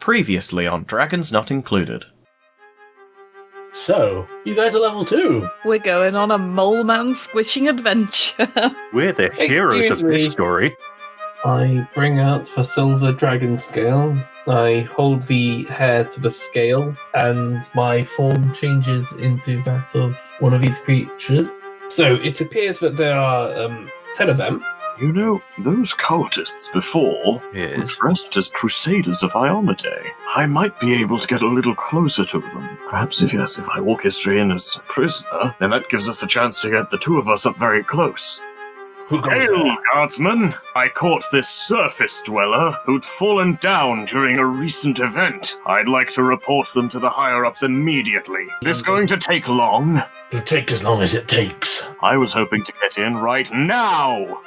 Previously on Dragons Not Included. So, you guys are level 2. We're going on a mole man squishing adventure. We're the heroes of this story. I bring out the silver dragon scale. I hold the hair to the scale, and my form changes into that of one of these creatures. So it appears that there are 10 of them. You know, those cultists before Yes. were dressed as crusaders of Iomade. I might be able to get a little closer to them. Perhaps if I walk history in as a prisoner, then that gives us a chance to get the two of us up very close. Who goes Hail, there? guardsman! I caught this surface dweller who'd fallen down during a recent event. I'd like to report them to the higher-ups immediately. This going to take long? It'll take as long as it takes. I was hoping to get in right now!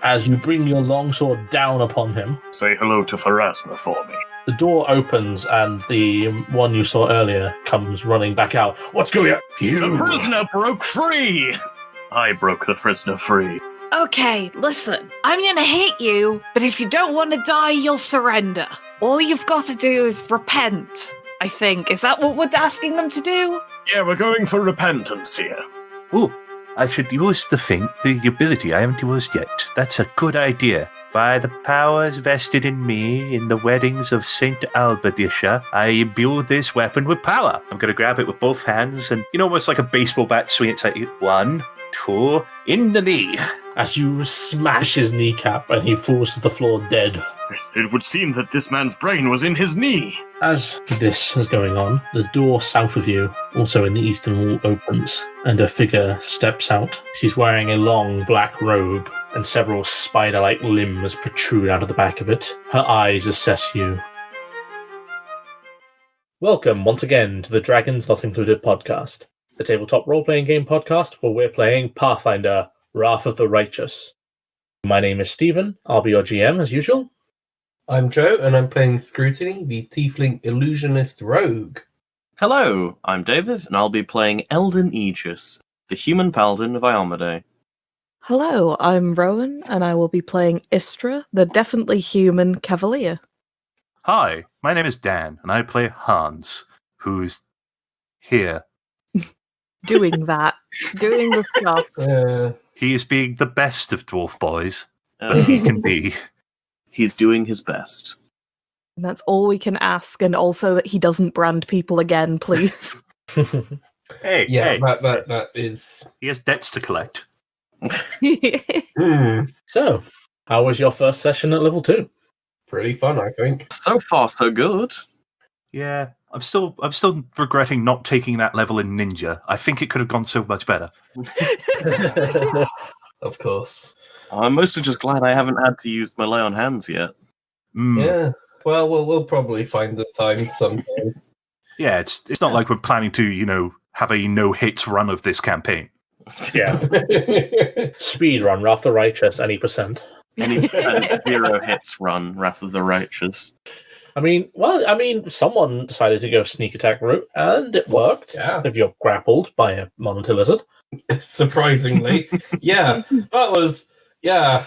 As you bring your longsword down upon him, Say hello to Pharasma for me. the door opens and the one you saw earlier comes running back out. What's going on? The prisoner broke free! I broke the prisoner free. Okay, listen. I'm gonna hit you, but if you don't want to die, you'll surrender. All you've got to do is repent, I think. Is that what we're asking them to do? Yeah, we're going for repentance here. Ooh, I should use the ability I haven't used yet. That's a good idea. By the powers vested in me in the weddings of Saint Albadisha, I imbue this weapon with power. I'm going to grab it with both hands and, almost like a baseball bat, swing it at you. 1, 2, in the knee. As you smash his kneecap and he falls to the floor dead. It would seem that this man's brain was in his knee. As this is going on, the door south of you, also in the eastern wall, opens, and a figure steps out. She's wearing a long black robe, and several spider-like limbs protrude out of the back of it. Her eyes assess you. Welcome once again to the Dragons Not Included podcast, a tabletop role-playing game podcast where we're playing Pathfinder, Wrath of the Righteous. My name is Stephen. I'll be your GM as usual. I'm Joe, and I'm playing Scrutiny, the Tiefling Illusionist Rogue. Hello, I'm David, and I'll be playing Elden Aegis, the human paladin of Iomade. Hello, I'm Rowan, and I will be playing Istra, the definitely human cavalier. Hi, my name is Dan, and I play Hans, who's here. Doing that. Doing the stuff. He is being the best of dwarf boys he can be. He's doing his best. And that's all we can ask, and also that he doesn't brand people again, please. Hey, Yeah, hey, that is... he has debts to collect. So, how was your first session at level 2? Pretty fun, I think. So far, so good. Yeah, I'm still regretting not taking that level in Ninja. I think it could have gone so much better. Of course. I'm mostly just glad I haven't had to use my lay on hands yet. Yeah. Well, we'll probably find the time sometime. Yeah, it's not like we're planning to, have a no-hits run of this campaign. Yeah. Speedrun, Wrath of the Righteous, any percent. Any 0 hits run, Wrath of the Righteous. Someone decided to go sneak attack route, and it worked. Yeah. If you're grappled by a monitor lizard. Surprisingly. Yeah, that was... Yeah.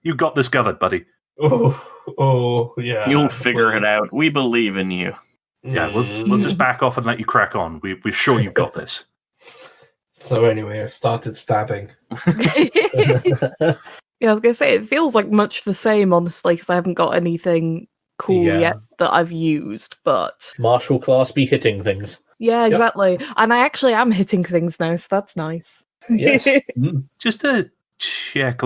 You got this covered, buddy. Oh, yeah. You'll figure it out. We believe in you. Yeah, we'll just back off and let you crack on. We're sure you've got this. So anyway, I started stabbing. Yeah, I was going to say, it feels like much the same, honestly, because I haven't got anything cool yet that I've used, but... Martial class be hitting things. Yeah, exactly. And I actually am hitting things now, so that's nice. Yes. Just to check,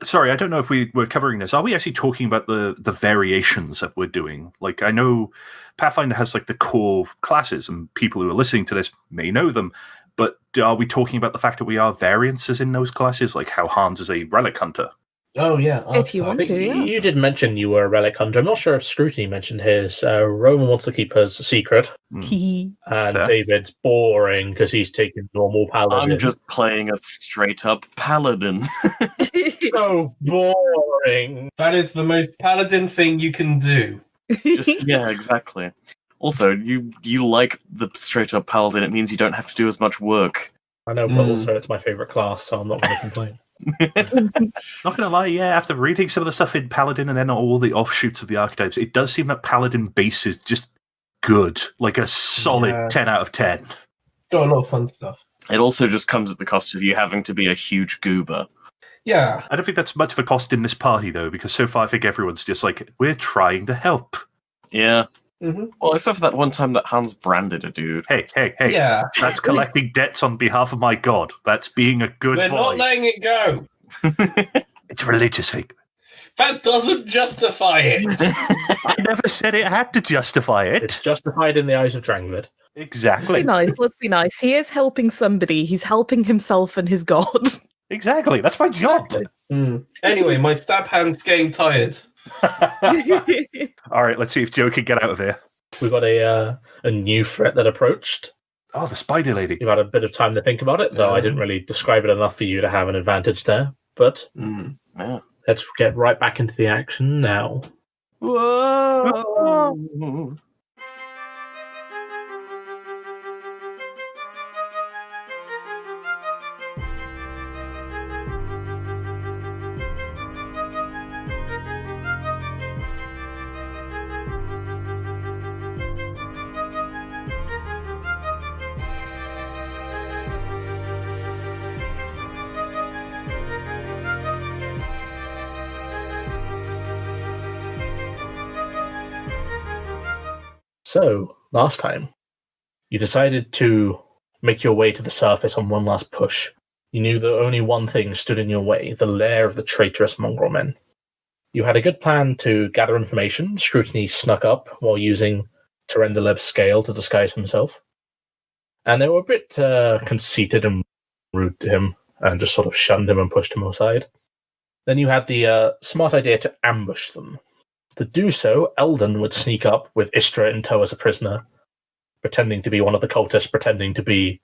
sorry, I don't know if we were covering this. Are we actually talking about the variations that we're doing? I know Pathfinder has, the core classes, and people who are listening to this may know them, but are we talking about the fact that we are variances in those classes, like how Hans is a relic hunter? Oh, yeah. If you want to, yeah. You did mention you were a relic hunter. I'm not sure if Scrutiny mentioned his. Roman wants to keep his secret. And Fair. David's boring because he's taking normal paladin. I'm just playing a straight-up paladin. so boring. That is the most paladin thing you can do. Yeah, exactly. Also, you like the straight-up paladin. It means you don't have to do as much work. I know, but also it's my favourite class, so I'm not going to complain. Not gonna lie, yeah, after reading some of the stuff in Paladin and then all the offshoots of the archetypes, it does seem that Paladin base is just good. Like a solid 10 out of 10. Got a lot of fun stuff. It also just comes at the cost of you having to be a huge goober. Yeah. I don't think that's much of a cost in this party, though, because so far I think everyone's just like, we're trying to help. Yeah. Mm-hmm. Well, except for that one time that Hans branded a dude. Hey. Yeah. That's collecting debts on behalf of my god. That's being a good We're boy. not letting it go. It's a religious thing. That doesn't justify it. I never said it had to justify It's it. justified in the eyes of Drangvid. Exactly. Be nice. Let's be nice. He is helping somebody. He's helping himself and his god. Exactly. That's my job. Anyway, my stab hand's getting tired. All right, let's see if Joe can get out of here. We've got a new threat that approached. Oh, the spider lady. You've had a bit of time to think about it, though I didn't really describe it enough for you to have an advantage there. But Yeah. let's get right back into the action now. Whoa! So, last time, you decided to make your way to the surface on one last push. You knew that only one thing stood in your way, the lair of the traitorous mongrel men. You had a good plan to gather information. Scrutiny snuck up while using Terendalev's scale to disguise himself. And they were a bit conceited and rude to him, and just sort of shunned him and pushed him aside. Then you had the smart idea to ambush them. To do so, Eldon would sneak up with Istra in tow as a prisoner, pretending to be one of the cultists, pretending to be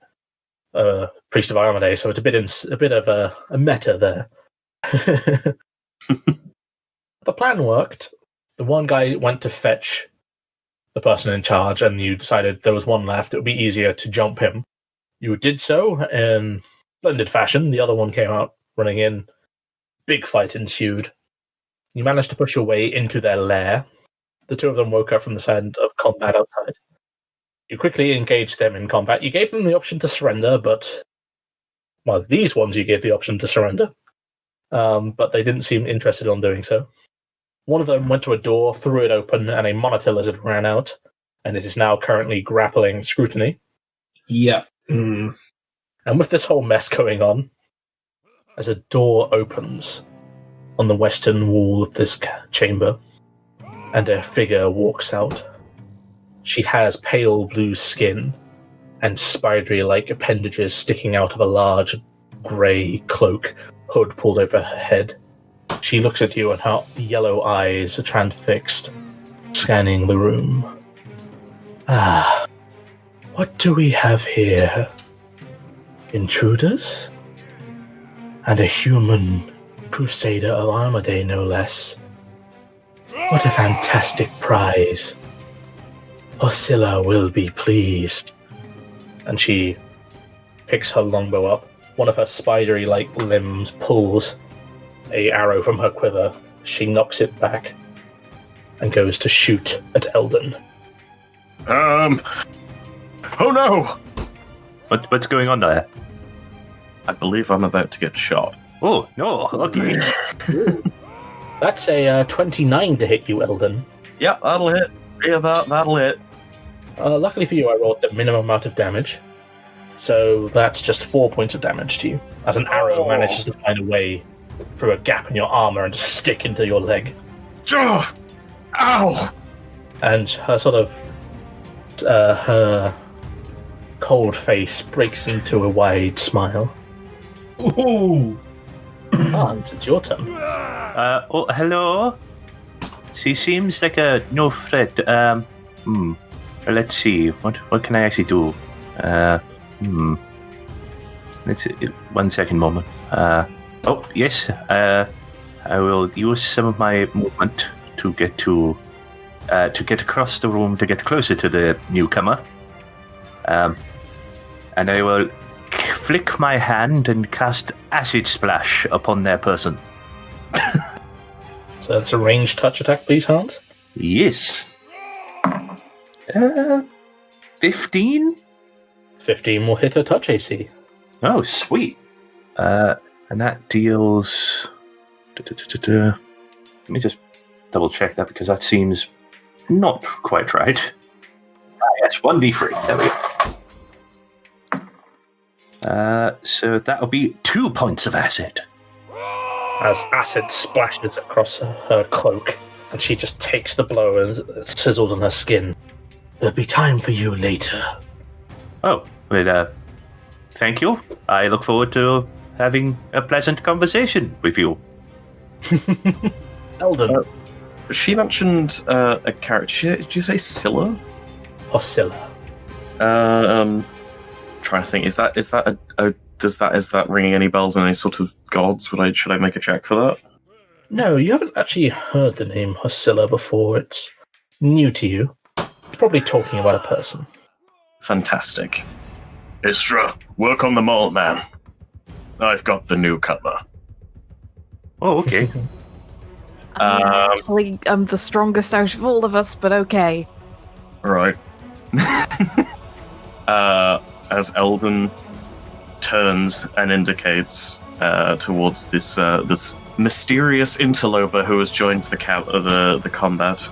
a priest of Armade. So it's a bit of a meta there. The plan worked. The one guy went to fetch the person in charge, and you decided there was one left. It would be easier to jump him. You did so in splendid fashion. The other one came out running in. Big fight ensued. You managed to push your way into their lair. The two of them woke up from the sound of combat outside. You quickly engaged them in combat. You gave them the option to surrender, but... Well, these ones you gave the option to surrender. But they didn't seem interested in doing so. One of them went to a door, threw it open, and a monitor lizard ran out, and it is now currently grappling Scrutiny. Yeah. And with this whole mess going on, as a door opens on the western wall of this chamber, and a figure walks out. She has pale blue skin and spidery-like appendages sticking out of a large grey cloak, hood pulled over her head. She looks at you and her yellow eyes are transfixed, scanning the room. Ah, what do we have here? Intruders? And a human crusader of Armade, no less. What a fantastic prize. Oscilla will be pleased. And she picks her longbow up. One of her spidery-like limbs pulls a arrow from her quiver. She knocks it back and goes to shoot at Eldon. Oh no! What's going on there? I believe I'm about to get shot. Oh, no. Okay. That's a 29 to hit you, Eldon. Yeah, that'll hit. Yeah, that'll hit. Luckily for you, I rolled the minimum amount of damage. So that's just 4 points of damage to you, as an arrow manages to find a way through a gap in your armor and just stick into your leg. Ow! And her sort of... her cold face breaks into a wide smile. Ooh! Hans, it's your turn. Oh, hello? She seems like a no threat. Let's see. What can I actually do? Let's see. 1 second moment. Oh, yes. I will use some of my movement to get across the room to get closer to the newcomer. And I will flick my hand and cast Acid Splash upon their person. So that's a ranged touch attack, please, Hans. Yes. 15? 15 will hit a touch AC. Oh, sweet. And that deals... Let me just double check that because that seems not quite right. Yes, 1d3. There we go. So that'll be 2 points of acid. As acid splashes across her cloak, and she just takes the blow and sizzles on her skin. There'll be time for you later. Oh, well, thank you. I look forward to having a pleasant conversation with you. Eldon. She mentioned a character. Did you say Scylla? Oscilla. Trying to think. Is that is that ringing any bells in any sort of gods? Should I make a check for that? No, you haven't actually heard the name Oscilla before. It's new to you. It's probably talking about a person. Fantastic. Istra, work on the mole, man. I've got the new cutler. Oh, okay. Actually, I'm the strongest out of all of us, but okay. Right. As Eldon turns and indicates towards this mysterious interloper who has joined the combat,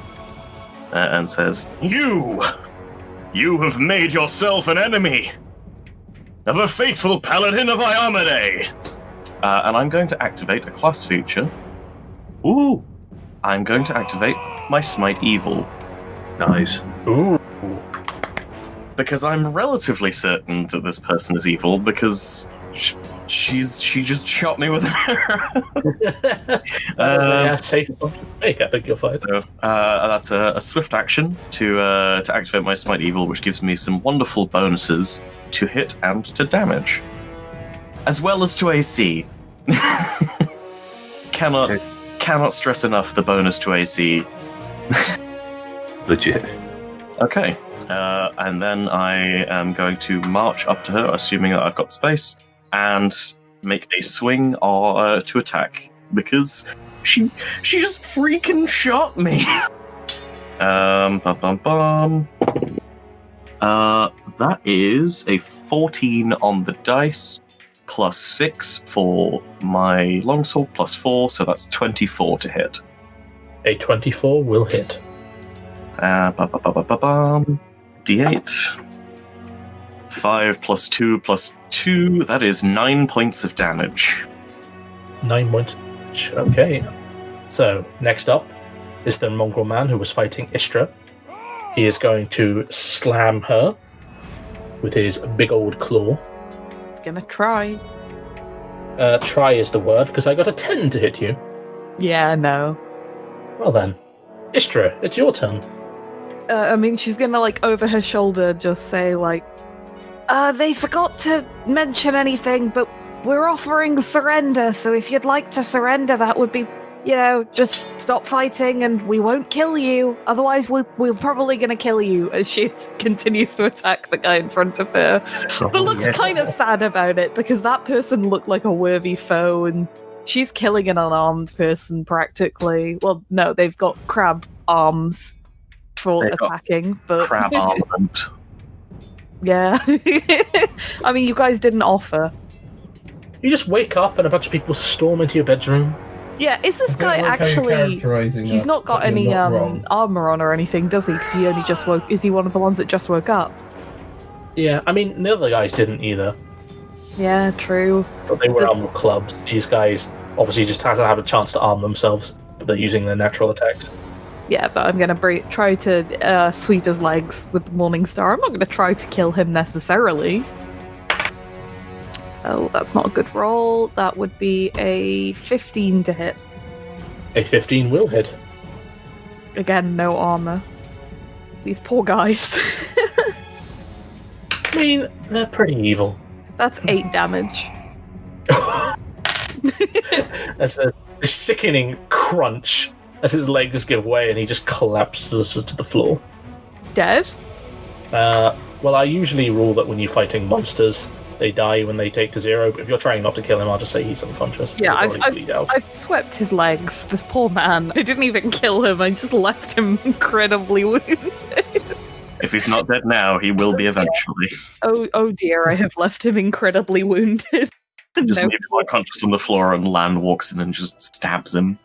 and says, "You have made yourself an enemy of a faithful paladin of Iomade." And I'm going to activate a class feature. Ooh. I'm going to activate my Smite Evil. Nice. Ooh. Because I'm relatively certain that this person is evil, because she just shot me with an arrow. Safe assumption to make. I think you'll find. So that's a swift action to activate my Smite Evil, which gives me some wonderful bonuses to hit and to damage, as well as to AC. Cannot stress enough the bonus to AC. Legit. Okay, and then I am going to march up to her, assuming that I've got space, and make a swing or to attack, because she just freaking shot me. That is a 14 on the dice, plus 6 for my longsword, plus 4, so that's 24 to hit. A 24 will hit. D8. 5 plus 2 plus 2, that is 9 points of damage. 9 points. Okay. So, next up is the mongrel man who was fighting Istra. He is going to slam her with his big old claw. Gonna try. Try is the word, because I got a 10 to hit you. Yeah, no. Well then. Istra, it's your turn. I mean, she's gonna, over her shoulder just say, they forgot to mention anything, but we're offering surrender, so if you'd like to surrender, that would be, just stop fighting and we won't kill you. Otherwise, we're probably gonna kill you, as she continues to attack the guy in front of her. But looks kind of sad about it, because that person looked like a worthy foe, and she's killing an unarmed person, practically. Well, no, they've got crab arms for attacking, but Crab armament. Yeah. I mean, you guys didn't offer. You just wake up and a bunch of people storm into your bedroom. Yeah, is this guy actually... He's not got any armor on or anything, does he? Because he only just woke... Is he one of the ones that just woke up? Yeah, I mean, the other guys didn't either. Yeah, true. But they were armed with clubs. These guys obviously just hasn't had a chance to arm themselves, but they're using their natural attacks. Yeah, but I'm going to try to sweep his legs with the Morning Star. I'm not going to try to kill him necessarily. Oh, that's not a good roll. That would be a 15 to hit. A 15 will hit. Again, no armor. These poor guys. I mean, they're pretty evil. That's 8 damage. There's a sickening crunch as his legs give way and he just collapses to the floor. Dead? Well, I usually rule that when you're fighting monsters, They die when they take to 0, but if you're trying not to kill him, I'll just say he's unconscious. Yeah, He'll probably bleed out. I've swept his legs. This poor man. I didn't even kill him. I just left him incredibly wounded. If he's not dead now, he will be eventually. Oh dear, I have left him incredibly wounded. Just No. leave him unconscious on the floor, and Lan walks in and just stabs him.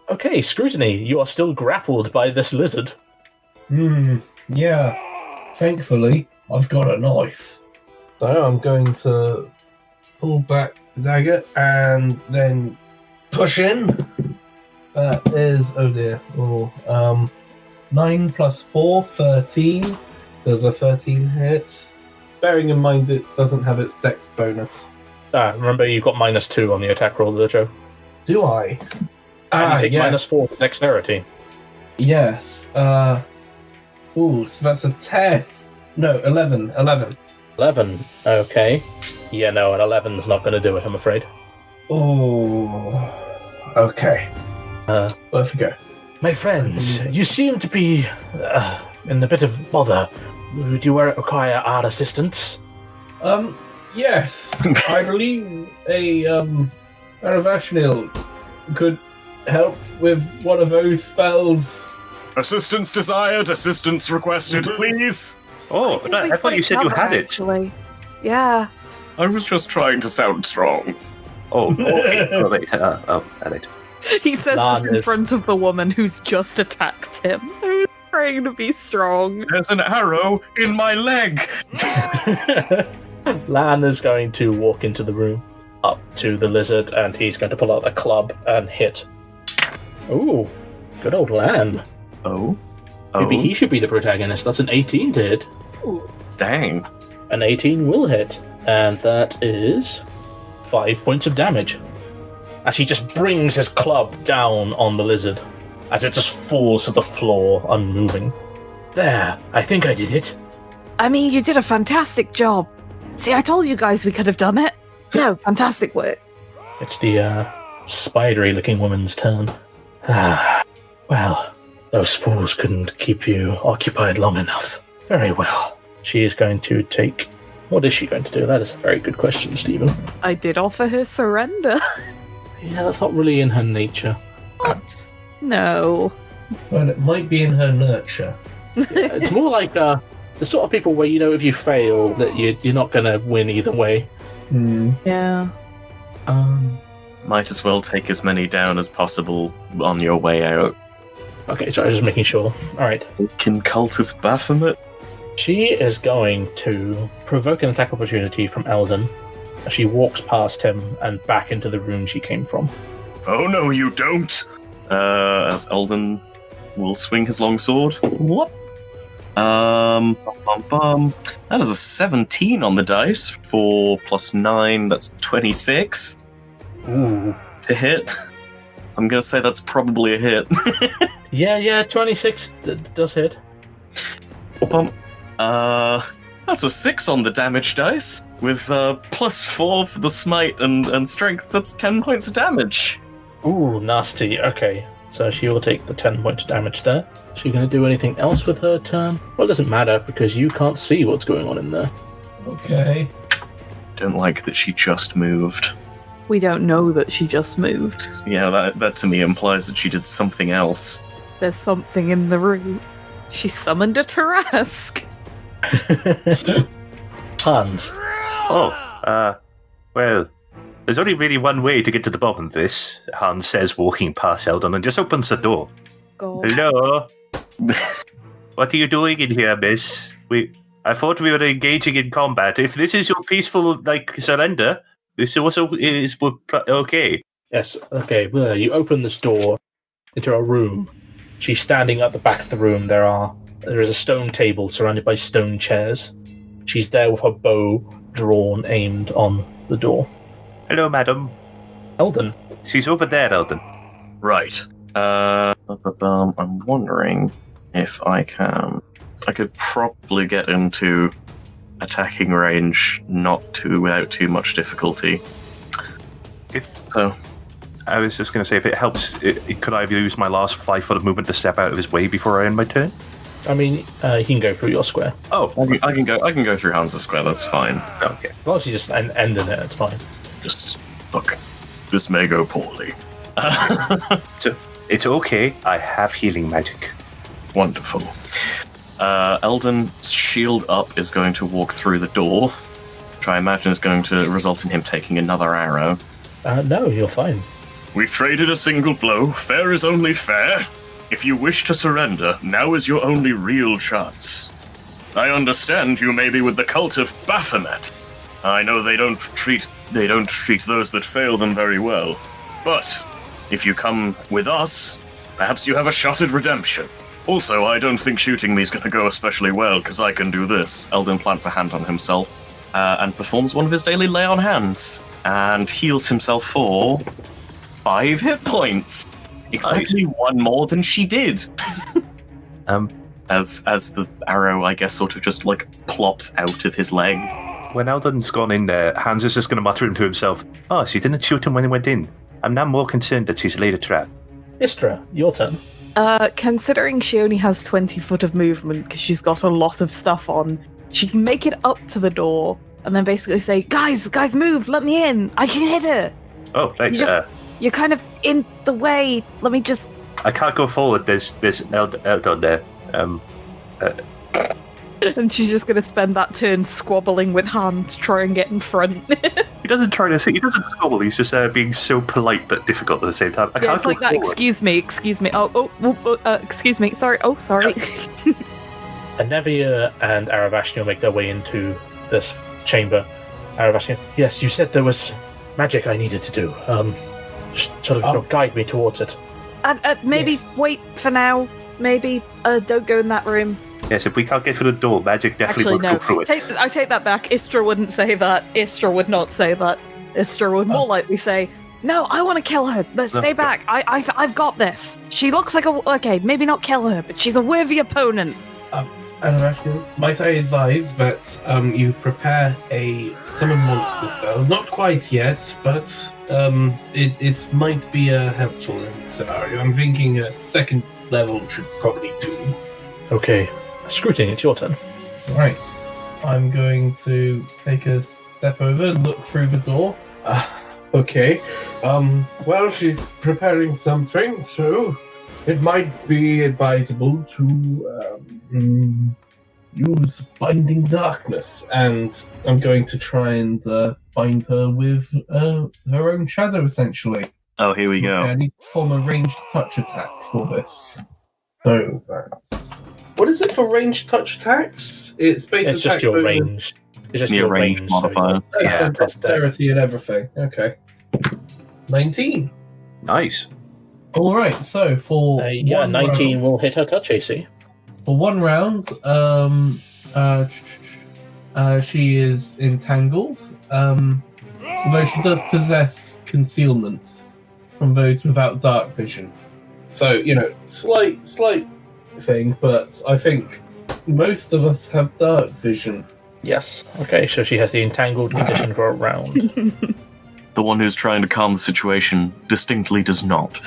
Okay, Scrutiny, you are still grappled by this lizard. Yeah. Thankfully, I've got a knife. So I'm going to pull back the dagger and then push in. That is, oh dear. 9 plus 4, 13. Does a 13 hit? Bearing in mind it doesn't have its dex bonus. Remember, you've got -2 on the attack roll, Joe. Do I? And you take yes. -4 for dexterity. Yes. So that's a 10. No, 11. 11. Okay. Yeah, no, an 11's not going to do it, I'm afraid. Oh. Okay. Off we go. My friends, you seem to be in a bit of bother. Do you require our assistance? Yes. I believe a Aravashnil could help with one of those spells. Assistance desired, assistance requested, please. Oh, think no, we I thought you put said you cover, had it. Actually. Yeah. I was just trying to sound strong. Oh, okay. Oh, wait. Alright. He says Lan this in is- front of the woman who's just attacked him. Who's trying to be strong. There's an arrow in my leg. Lan is going to walk into the room, up to the lizard, and he's going to pull out a club and hit. Ooh, good old Lan. Oh? Maybe he should be the protagonist. That's an 18 to hit. Dang. An 18 will hit, and that is 5 points of damage. As he just brings his club down on the lizard, as it just falls to the floor, unmoving. There, I think I did it. I mean, you did a fantastic job. See, I told you guys we could have done it. No, fantastic work. It's the spidery-looking woman's turn. Well, those fools couldn't keep you occupied long enough. Very well. She is going to take... What is she going to do? That is a very good question, Stephen. I did offer her surrender. Yeah, that's not really in her nature. What? No. Well, it might be in her nurture. Yeah, it's more like the sort of people where, you know, if you fail, that you're not going to win either way. Yeah. Might as well take as many down as possible on your way out. Okay, so I was just making sure. Alright. Can Cult of Baphomet? She is going to provoke an attack opportunity from Eldon as she walks past him and back into the room she came from. Oh no, you don't. As Eldon will swing his longsword. What? That is a 17 on the dice for +9. That's 26 Ooh. to hit. I'm gonna say that's probably a hit. Yeah, 26 does hit. That's a 6 on the damage dice with +4 for the smite and strength. That's 10 points of damage. Ooh, nasty. Okay, so she will take the 10 points of damage there. Is she going to do anything else with her turn? Well, it doesn't matter because you can't see what's going on in there. Okay. Don't like that she just moved. We don't know that she just moved. Yeah, that to me implies that she did something else. There's something in the room. She summoned a Tarask. Hans. Well, there's only really one way to get to the bottom of this, Hans says, walking past Eldon, and just opens the door. God. Hello? What are you doing in here, miss? I thought we were engaging in combat. If this is your peaceful, surrender, this also is okay. Yes, okay, well, you open this door into a room. She's standing at the back of the room. There is a stone table surrounded by stone chairs. She's there with her bow drawn, aimed on the door. Hello, madam. Eldon. She's over there, Eldon. Right. I'm wondering if I can. I could probably get into attacking range, without too much difficulty. I was just going to say, if it helps, could I use my last 5 foot of movement to step out of his way before I end my turn? I mean, he can go through your square. Oh, I can go through Hans' square. That's fine. okay. As long as you just end in it, it's fine. Just look, this may go poorly. It's okay. I have healing magic. Wonderful. Eldon's shield up is going to walk through the door, which I imagine is going to result in him taking another arrow. No, you're fine. We've traded a single blow. Fair is only fair. If you wish to surrender, now is your only real chance. I understand you may be with the cult of Baphomet. I know they don't treat those that fail them very well. But if you come with us, perhaps you have a shot at redemption. Also, I don't think shooting me is going to go especially well, because I can do this. Eldon plants a hand on himself and performs one of his daily lay on hands and heals himself for 5 hit points. Exactly one more than she did. As the arrow, I guess, sort of just like plops out of his leg. When Eldon's gone in there, Hans is just going to mutter to himself, "Oh, she didn't shoot him when he went in. I'm now more concerned that she's laid a trap." Istra, your turn. Considering she only has 20 foot of movement because she's got a lot of stuff on, she can make it up to the door and then basically say, guys, move, let me in. I can hit her. Oh, right. You're kind of in the way. Let me just... I can't go forward. There's Eldon there. And she's just going to spend that turn squabbling with Han to try and get in front. He doesn't squabble. He's just being so polite but difficult at the same time. I Yeah, can't it's go like that. forward. Excuse me. Excuse me. Sorry. Oh, sorry. Anevia and Aravashni make their way into this chamber. Aravashni, yes, you said there was magic I needed to do. Just sort of guide me towards it. Maybe wait for now. Maybe don't go in that room. Yes, if we can't get through the door, magic definitely won't go through it. I take that back. Istra wouldn't say that. Istra would not say that. Istra would more likely say, "No, I want to kill her. But stay back. I've got this. She looks like okay, maybe not kill her, but she's a worthy opponent." Might I advise that you prepare a summon monster spell? Not quite yet, but it might be helpful in this scenario. I'm thinking a second level should probably do. Okay. Scrutiny, it's your turn. Right. I'm going to take a step over, look through the door. Okay. Well, she's preparing something, so it might be advisable to use Binding Darkness, and I'm going to try and bind her with her own shadow, essentially. Oh, here we go. I need to perform a ranged touch attack for this. So that's... What is it for ranged touch attacks? It's It's just your range. It's just your range modifier. Yeah, plus dexterity and everything. Okay. 19. Nice. All right. So for 19 round, will hit her touch AC. for one round, she is entangled. Although she does possess concealment from those without dark vision. So slight thing, but I think most of us have dark vision. Yes. Okay, so she has the entangled condition for a round. The one who's trying to calm the situation distinctly does not.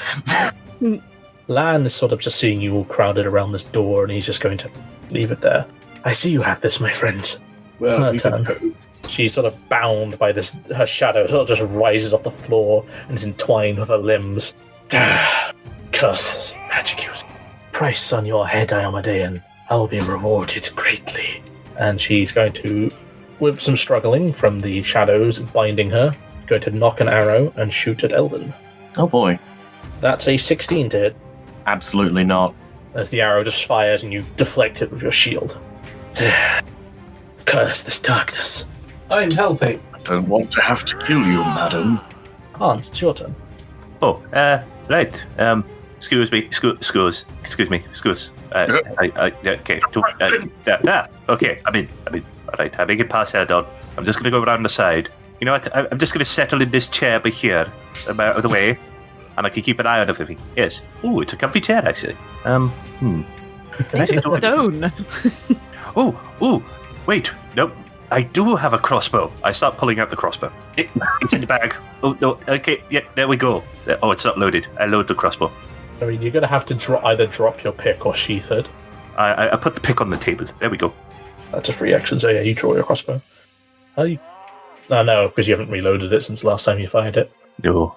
Lan is sort of just seeing you all crowded around this door, and he's just going to leave it there. I see you have this, my friend. Well, Her we can turn. hope. She's sort of bound by this. Her shadow sort of just rises off the floor and is entwined with her limbs. Curse magic use. Price on your head, Iomedean. I'll be rewarded greatly. And she's going to, with some struggling from the shadows binding her, going to knock an arrow and shoot at Eldon. Oh boy. That's a 16 to hit, Absolutely not. as the arrow just fires and you deflect it with your shield. Curse this darkness. I'm helping. I don't want to have to kill you, madam. Hans, it's your turn. Oh, right. Excuse me. Excuse me. Okay. Okay. I mean. All right. I make it past head on. I'm just gonna go around the side. You know what? I'm just gonna settle in this chair by here, out of the way, and I can keep an eye on everything. Yes. Ooh, it's a comfy chair actually. Can I It's sit over- stone. Oh, wait, nope. I do have a crossbow. I start pulling out the crossbow. It's in the bag. Oh, no, okay, yeah, there we go. Oh, it's not loaded. I load the crossbow. I mean, you're going to have to either drop your pick or sheath it. I put the pick on the table. There we go. That's a free action, so yeah, you draw your crossbow. No, because you haven't reloaded it since the last time you fired it. No.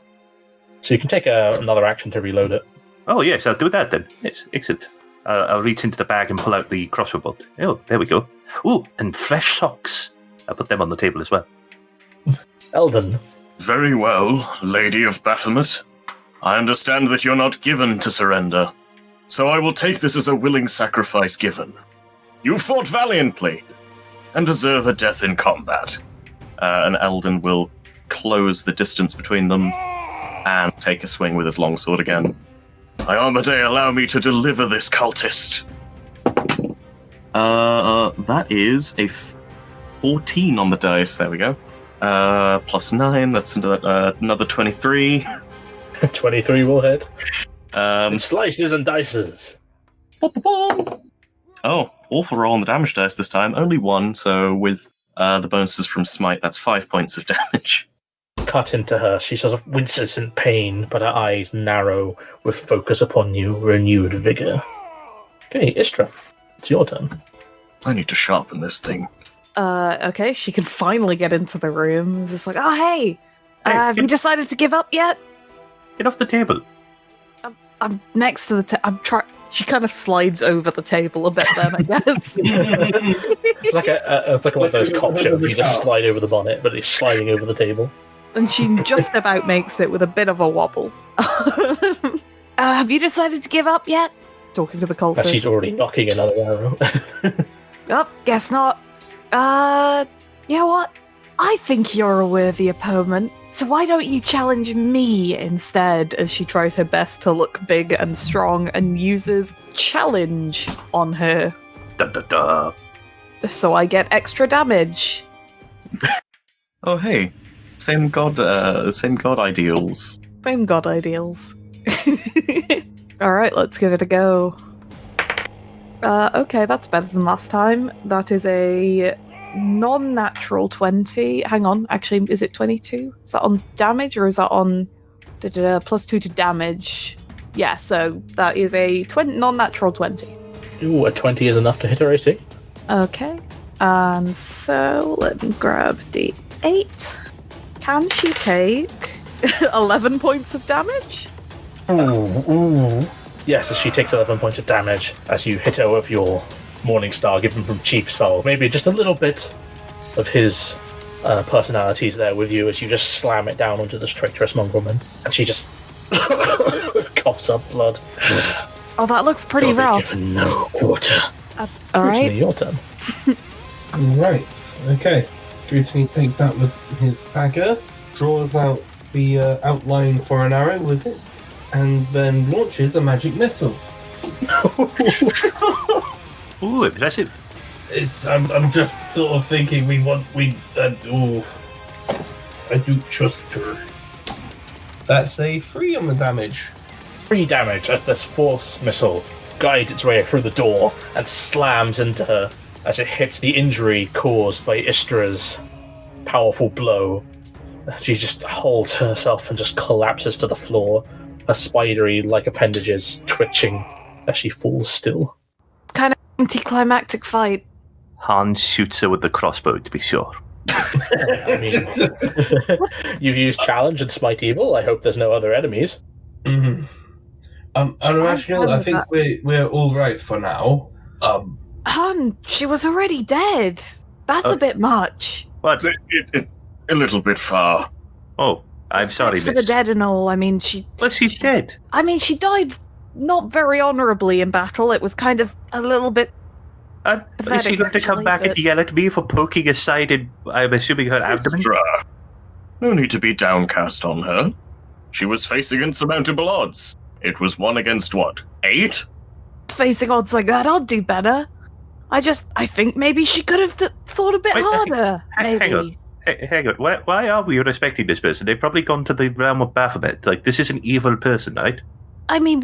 So you can take another action to reload it. Oh, yes, I'll do that then. Yes, exit. I'll reach into the bag and pull out the crossbow bolt. Oh, there we go. Ooh, and fresh socks. I'll put them on the table as well. Eldon. Very well, Lady of Baphomet. I understand that you're not given to surrender, so I will take this as a willing sacrifice given. You fought valiantly, and deserve a death in combat. And Eldon will close the distance between them and take a swing with his longsword again. Iomade, allow me to deliver this cultist. That is a 14 on the dice. There we go. Plus 9, that's another 23. 23 will hit. Slices and dices. Oh, awful roll on the damage dice this time. Only 1, so with the bonuses from Smite, that's 5 points of damage. Cut into her. She sort of winces in pain, but her eyes narrow with focus upon you, renewed vigor. Okay, Istra, it's your turn. I need to sharpen this thing. Okay, she can finally get into the room. It's just like, oh, hey, have you decided to give up yet? Get off the table. I'm next to the I'm trying. She kind of slides over the table a bit then, I guess. It's like one of those cop shows. You just slide over the bonnet, but it's sliding over the table. And she just about makes it with a bit of a wobble. Have you decided to give up yet? Talking to the cultist. But she's already knocking another arrow. Oh, guess not. You know what? I think you're a worthy opponent, so why don't you challenge me instead? As she tries her best to look big and strong and uses challenge on her. Da. So I get extra damage. Oh, hey. Same god ideals. Same god ideals. Alright, let's give it a go. Okay, that's better than last time. That is a non-natural 20. Hang on, actually, is it 22? Is that on damage or is that on plus 2 to damage? Yeah, so that is a non-natural 20. Ooh, a 20 is enough to hit her AC. Okay, and so let me grab D8. Can she take 11 points of damage? Ooh. Yes, as she takes 11 points of damage as you hit her with your Morning Star given from Chief Soul. Maybe just a little bit of his personalities there with you as you just slam it down onto this traitorous mongrelman. And she just coughs up blood. Oh, that looks pretty rough. Given no quarter. Alright. Your turn. Right, okay. Grutany takes out with his dagger, draws out the outline for an arrow with it, and then launches a magic missile. Ooh, impressive. I'm just sort of thinking I do trust her. That's a 3 on the damage. 3 damage as this force missile guides its way through the door and slams into her as it hits the injury caused by Istra's powerful blow. She just holds herself and just collapses to the floor, her spidery-like appendages twitching as she falls still. Kind of anticlimactic fight. Hans shoots her with the crossbow, to be sure. I mean, you've used challenge and smite evil. I hope there's no other enemies. Mm-hmm. Irrational, I think we're all right for now. Hun, she was already dead. That's a bit much. What? A little bit far. Oh, I'm sorry, Respect for miss. the dead and all. I mean, Well, she's dead. I mean, she died not very honorably in battle. It was kind of a little bit. Is she going to come actually, back and but- yell at me for poking aside in, I'm assuming, her abdomen? Istra, no need to be downcast on her. She was facing insurmountable odds. It was 1 against what? 8? Facing odds like that, I'd do better. I think maybe she could have thought a bit Wait, harder. Maybe. hang on. Hang on. Why are we respecting this person? They've probably gone to the realm of Baphomet. Like, this is an evil person, right? I mean,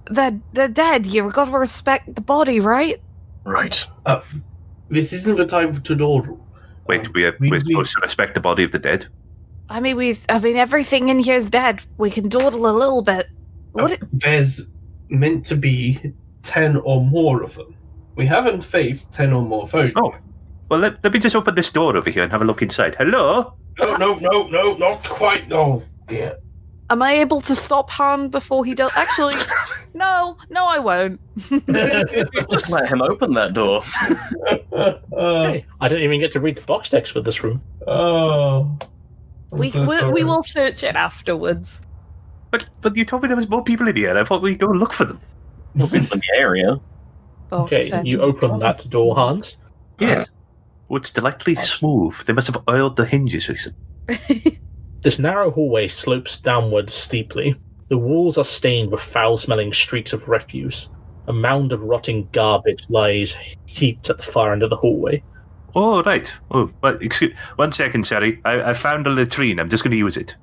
they're dead. You've got to respect the body, right? Right. This isn't the time to dawdle. Wait, we're supposed to respect the body of the dead? I mean, everything in here is dead. We can dawdle a little bit. There's meant to be 10 or more of them. We haven't faced 10 or more foes. Oh. Well, let me just open this door over here and have a look inside. Hello? No, not quite. Oh, dear. Am I able to stop Han before he does? Actually, no, I won't. Just let him open that door. Hey, I didn't even get to read the box text for this room. Oh. We will search it afterwards. But you told me there was more people in here. I thought we'd go and look for them. In the area. Okay, you open that door, Hans. Yes. Oh, it's delightfully smooth. They must have oiled the hinges recently. This narrow hallway slopes downwards steeply. The walls are stained with foul-smelling streaks of refuse. A mound of rotting garbage lies heaped at the far end of the hallway. Oh, right. Oh, well, excuse 1 second, sorry. I found a latrine. I'm just going to use it.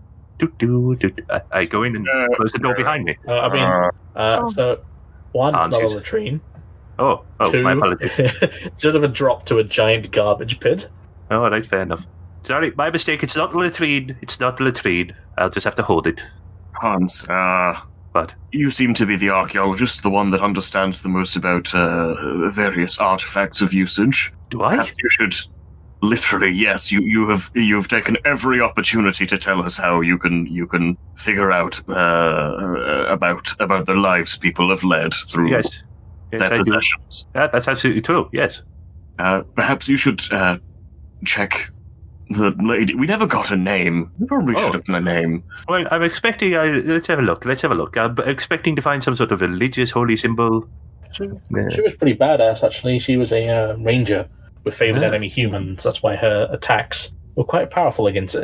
I go in and close the door behind me. So, one, it's not a Answers. latrine. Oh, Two, my apologies. sort of a drop to a giant garbage pit. Oh, right, fair enough. Sorry, my mistake. It's not a latrine. It's not a latrine. I'll just have to hold it. Hans, What? you seem to be the archaeologist, the one that understands the most about various artifacts of usage. Do I? Perhaps you should, literally, yes. You have taken every opportunity to tell us how you can figure out about the lives people have led through Yes. their I do. possessions. That's absolutely true, yes. Perhaps you should check the lady. We never got a name. We probably should have done a name. Well, I'm expecting... let's have a look. I'm expecting to find some sort of religious holy symbol. She was pretty badass, actually. She was a ranger with favored enemy humans. That's why her attacks were quite powerful against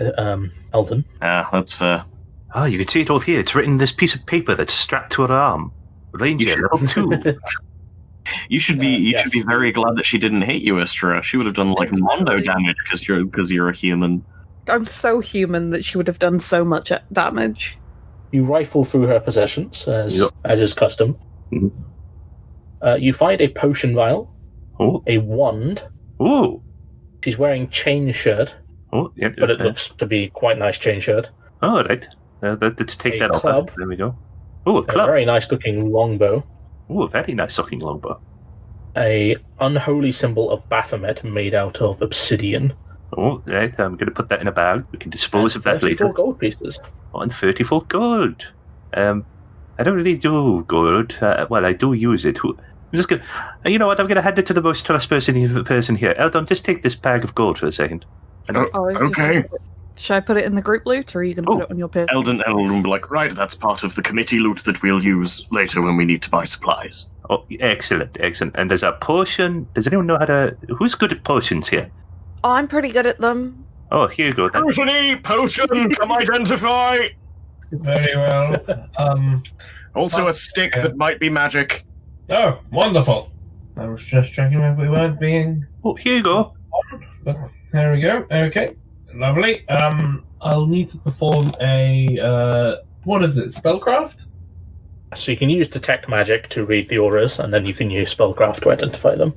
Eldon. That's fair. Oh, you can see it all here. It's written on this piece of paper that's strapped to her arm. Ranger, level 2. You should be very glad that she didn't hate you, Istra. She would have done like mondo damage because you're a human. I'm so human that she would have done so much damage. You rifle through her possessions, as is custom. Mhm. You find a potion vial, a wand. Oh. She's wearing chain shirt, Oh, yep. but it looks to be quite a nice chain shirt. Oh, right. Let's take A that off. club. There we go. Oh, a A club. very nice looking longbow. Oh, a very nice looking longbow. A unholy symbol of Baphomet made out of obsidian. Oh, right. I'm going to put that in a bag. We can dispose of that 34 later. gold pieces. Oh, and 34 gold. I don't really do gold. Well, I do use it. I'm just going to... You know what? I'm going to hand it to the most trustworthy person here. Eldon, just take this bag of gold for a second. Okay. Should I put it in the group loot, or are you going to put it on your person? Eldon will be like, right, that's part of the committee loot that we'll use later when we need to buy supplies. Oh, excellent. And there's a potion. Does anyone know how to... Who's good at potions here? I'm pretty good at them. Oh, here you go. Then. Potion, come identify! Very well. Also a stick that might be magic. Oh, wonderful. I was just checking if we weren't being... Oh, here you go. But there we go. Okay. Lovely. I'll need to perform a... what is it? Spellcraft? So you can use Detect Magic to read the auras, and then you can use Spellcraft to identify them.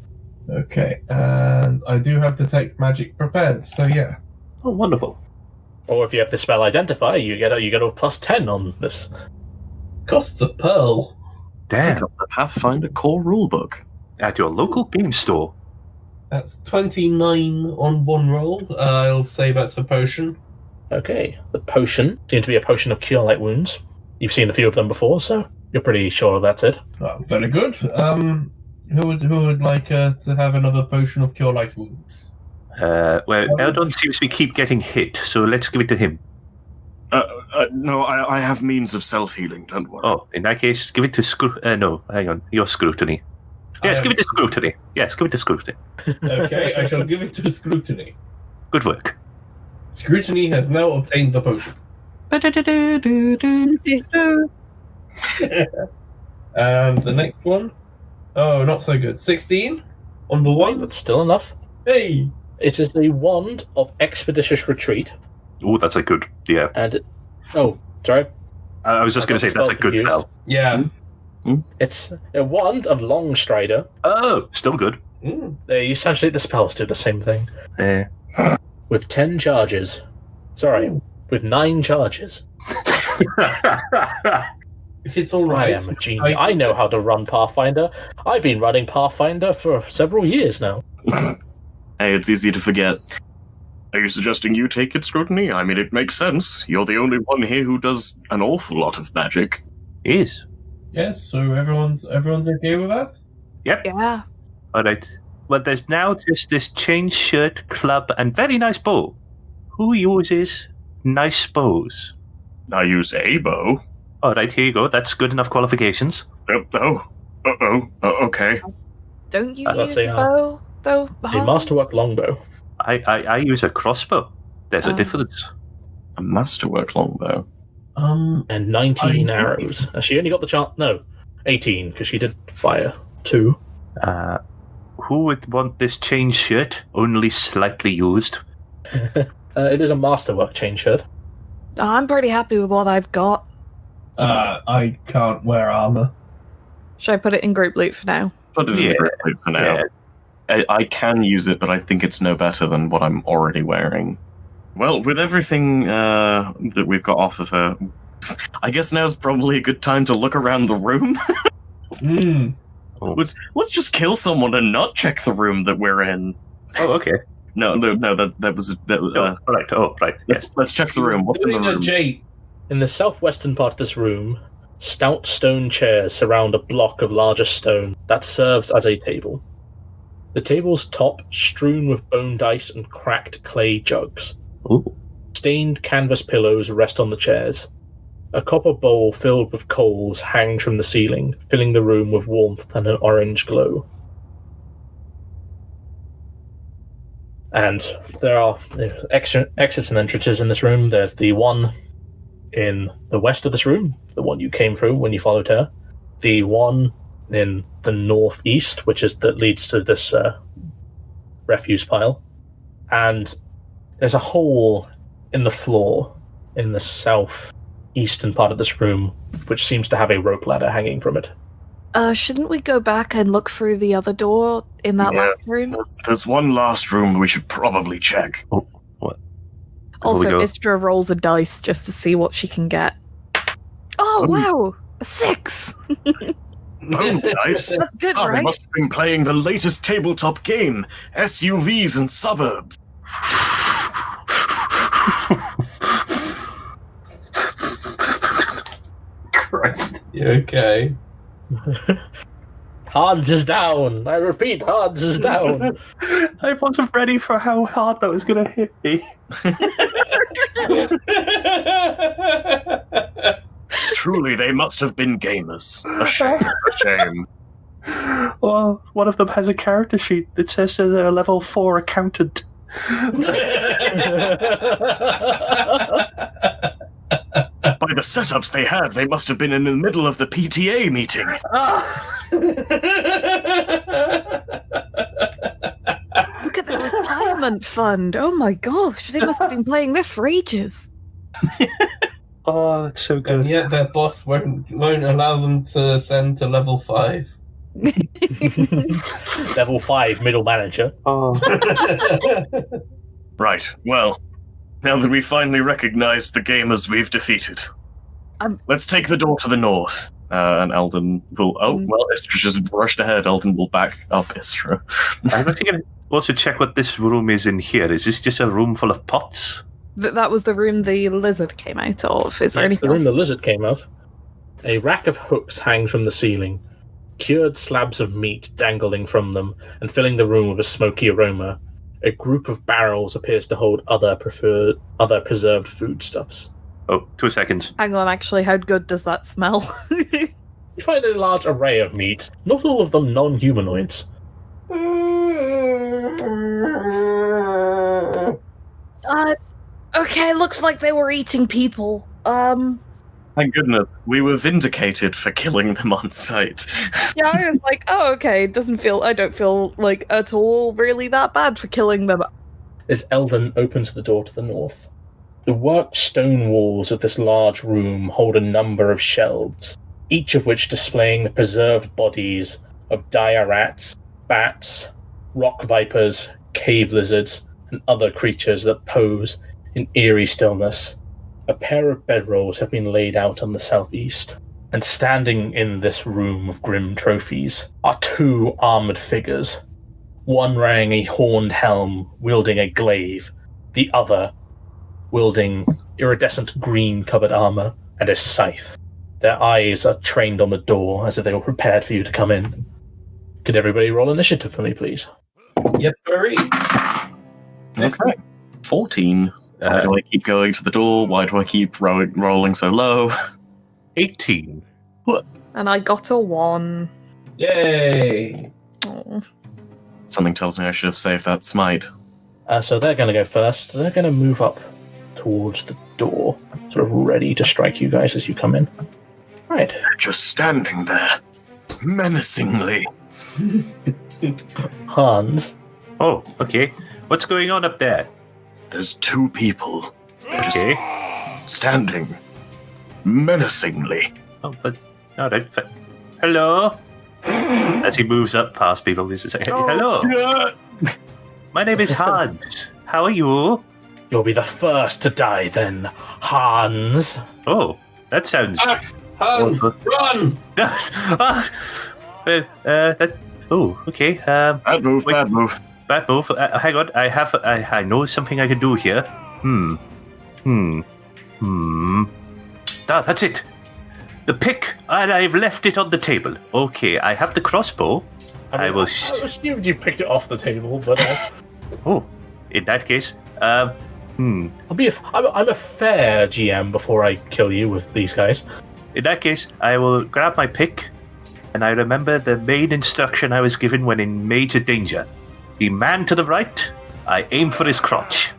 Okay. And I do have Detect Magic prepared, so yeah. Oh, wonderful. Or if you have the spell Identify, you get a plus 10 on this. Costs a pearl. Damn. Pick up the Pathfinder core rulebook. At your local game store. That's 29 on one roll. I'll say that's for potion. Okay, the potion seems to be a potion of Cure Light Wounds. You've seen a few of them before, so you're pretty sure that's it. Oh, very good. Who would like to have another potion of Cure Light Wounds? Well, Eldon seems to keep getting hit, so let's give it to him. No, I have means of self-healing, don't worry. Oh, in that case, give it to no, hang on, your Scrutiny. Yes, give it to Scrutiny. Yes, give it to Scrutiny. Okay, I shall give it to Scrutiny. Good work. Scrutiny has now obtained the potion. And the next one? Oh, not so good. 16 on the one. That's still enough. Hey! It is the Wand of Expeditious Retreat, Oh, that's a good, yeah. and sorry. I was just going to say, that's a good confused. spell. Yeah. It's a Wand of Long Strider. Oh, still good. Essentially, the spells do the same thing. With 10 charges. Sorry, with 9 charges. If it's all I right, am a genius. I know how to run Pathfinder. I've been running Pathfinder for several years now. Hey, it's easy to forget. Are you suggesting you take it, Scrutiny? I mean, it makes sense. You're the only one here who does an awful lot of magic. Is. Yes, so everyone's okay with that? Yep. Yeah. All right. Well, there's now just this chain shirt, club, and very nice bow. Who uses nice bows? I use a bow. All right, here you go. That's good enough qualifications. Okay. Don't you That's use a bow, though? A masterwork longbow. I use a crossbow. There's a Oh. difference. A masterwork longbow. And 19 arrows. She only got the chance. No, 18, because she did fire 2. Who would want this chain shirt only slightly used? It is a masterwork chain shirt. I'm pretty happy with what I've got. I can't wear armor. Should I put it in group loot for now? Put it in the group loot for now. Yeah. I can use it, but I think it's no better than what I'm already wearing. Well, with everything that we've got off of her, I guess now's probably a good time to look around the room. Let's just kill someone and not check the room that we're in. Oh, okay. No, that was Right. Oh, right. Yes. Let's check the room. What's in the Doing a room? J. In the southwestern part of this room, stout stone chairs surround a block of larger stone that serves as a table. The table's top strewn with bone dice and cracked clay jugs. Ooh. Stained canvas pillows rest on the chairs. A copper bowl filled with coals hangs from the ceiling, filling the room with warmth and an orange glow. And there are exits and entrances in this room. There's the one in the west of this room, the one you came through when you followed her. The one in the northeast, that leads to this refuse pile. And there's a hole in the floor in the southeastern part of this room, which seems to have a rope ladder hanging from it. Shouldn't we go back and look through the other door in that last room? There's one last room we should probably check. Oh, what? Also, Istra rolls a dice just to see what she can get. Oh, wow! A 6! Oh, nice. That's good, They right? must have been playing the latest tabletop game, SUVs and Suburbs. Christ. You okay? Hans is down! I repeat, Hans is down! I wasn't ready for how hard that was going to hit me. Truly, they must have been gamers. A shame, a shame. Well, one of them has a character sheet that says they're a level 4 accountant. By the setups they had, they must have been in the middle of the PTA meeting. Look at the retirement fund. Oh my gosh, they must have been playing this for ages. Oh, that's so And good. yet their boss won't allow them to ascend to level 5. Level 5 middle manager. Oh. Right, well, now that we've finally recognized the gamers we've defeated, let's take the door to the north. And Eldon will... Oh, well, Istra just rushed ahead. Eldon will back up Istra. I'm actually going to also check what this room is in here. Is this just a room full of pots? That was the room the lizard came out of. Is there That's anything the room else? the lizard came of. A rack of hooks hangs from the ceiling, cured slabs of meat dangling from them and filling the room with a smoky aroma. A group of barrels appears to hold other preserved foodstuffs. Oh, 2 seconds. Hang on, actually, how good does that smell? You find a large array of meat, not all of them non-humanoids. Okay, looks like they were eating people. Thank goodness, we were vindicated for killing them on sight. Yeah, I was like, oh, okay, I don't feel like at all really that bad for killing them. As Eldon opens the door to the north, the worked stone walls of this large room hold a number of shelves, each of which displaying the preserved bodies of dire rats, bats, rock vipers, cave lizards, and other creatures that pose in eerie stillness. A pair of bedrolls have been laid out on the southeast. And standing in this room of grim trophies are two armored figures. One wearing a horned helm, wielding a glaive. The other wielding iridescent green-covered armor and a scythe. Their eyes are trained on the door as if they were prepared for you to come in. Could everybody roll initiative for me, please? Yep, hurry. Okay. 14. Why do I keep going to the door? Why do I keep rolling so low? 18. And I got a 1. Yay! Oh. Something tells me I should have saved that smite. So they're going to go first. They're going to move up towards the door, sort of ready to strike you guys as you come in. Right. They're just standing there, menacingly. Hans. Oh, okay. What's going on up there? There's two people. They're Okay. just standing, menacingly. Oh, but all right. Hello. As he moves up past people, this is hello. My name is Hans. How are you? You'll be the first to die then, Hans. Oh, that sounds. Hans, run! Okay. Bad move, Wait. bad move. Bad move. Hang on. I know something I can do here. That's it. The pick, and I've left it on the table. Okay, I have the crossbow. I will. I assumed you picked it off the table, but Oh, in that case, I'm a fair GM before I kill you with these guys. In that case, I will grab my pick, and I remember the main instruction I was given when in major danger. The man to the right, I aim for his crotch.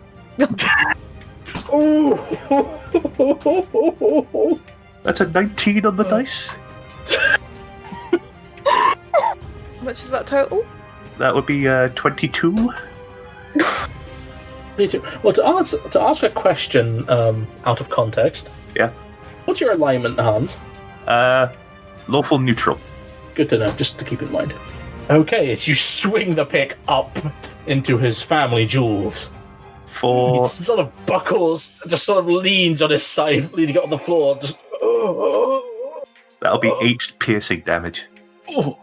That's a 19 on the dice. How much is that total? That would be 22. Me too. Well, to ask a question out of context. Yeah. What's your alignment, Hans? Lawful neutral. Good to know, just to keep in mind. Okay, as you swing the pick up into his family jewels. For He sort of buckles, just sort of leans on his scythe, leaning it on the floor. Just. that'll be 8 piercing damage. Oh,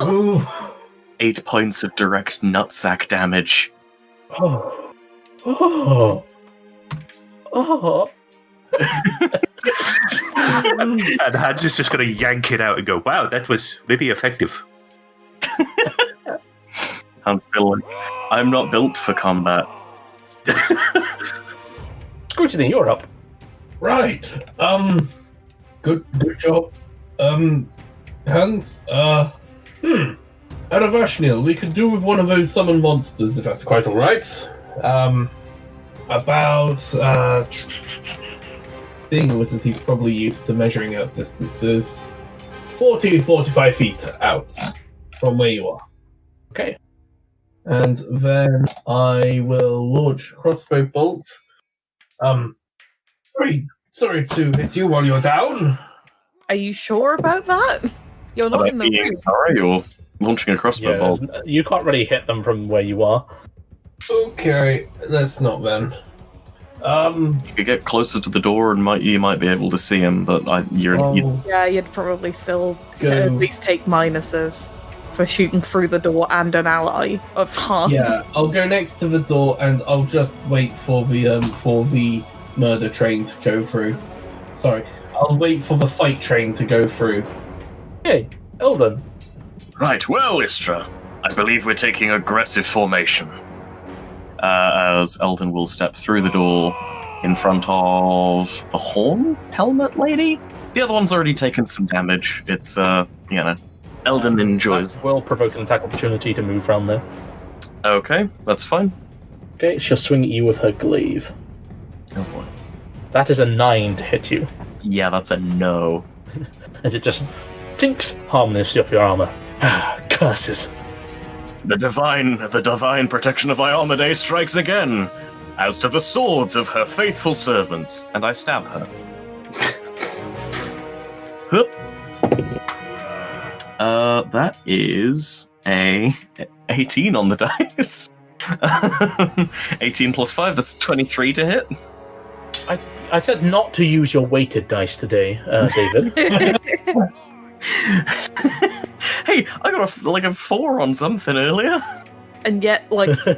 Ooh. 8 points of direct nutsack damage. Oh. Oh. Oh. And Hans is just going to yank it out and go, wow, that was really effective. Hans feeling like, I'm not built for combat. Scrutiny, you're up. Right. Good job. Hans, out of Ashnil, we could do with one of those summon monsters, if that's quite alright. Being a wizard, he's probably used to measuring out distances. 40-45 feet out from where you are. Okay. And then I will launch crossbow bolt. Sorry to hit you while you're down. Are you sure about that? You're not in the being room. sorry or launching a crossbow bolt? You can't really hit them from where you are. Okay, let's not then. You could get closer to the door and you might be able to see him, but you'd Yeah, you'd probably still Go. at least take minuses for shooting through the door and an ally of harm. Yeah, I'll go next to the door and I'll just wait for the murder train to go through. Sorry, I'll wait for the fight train to go through. Hey, Eldon. Right, well, Istra, I believe we're taking aggressive formation. as Eldon will step through the door in front of the horn helmet lady. The other one's already taken some damage. It's, Eldon enjoys. Will provoke an attack opportunity to move around there. Okay, that's fine. Okay, she'll swing at you with her glaive. Oh boy. That is a 9 to hit you, Yeah, that's a no. as it just tinks harmlessly off your armor. Curses. The divine protection of Iomade strikes again, as to the swords of her faithful servants. And I stab her. That is a 18 on the dice. 18 plus 5, that's 23 to hit. I said not to use your weighted dice today, David. Hey, I got a 4 on something earlier. And yet, like, 3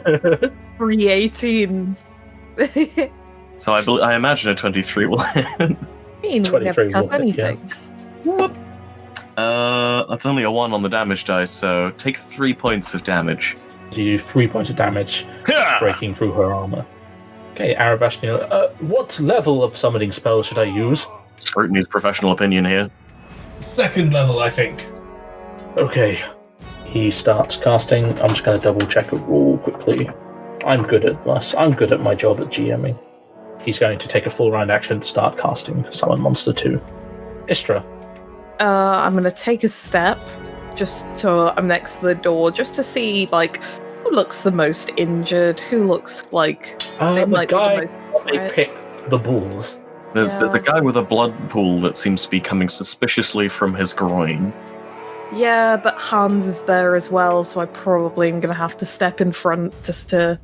18s. So I imagine a 23 will hit. 23 will hit, anything. Whoop. That's only a 1 on the damage dice, so take 3 points of damage. So you do 3 points of damage, breaking through her armor. Okay, Arabashniel, what level of summoning spell should I use? Scrutiny's professional opinion here. 2nd level, I think. Okay. He starts casting. I'm just going to double check a rule quickly. I'm good at my job at GMing. He's going to take a full round action to start casting Summon Monster 2. Istra. I'm going to take a step I'm next to the door just to see, like, who looks the most injured, who looks like they The might guy be the most they threat. pick the bulls. There's a guy with a blood pool that seems to be coming suspiciously from his groin. Yeah, but Hans is there as well, so I probably am going to have to step in front so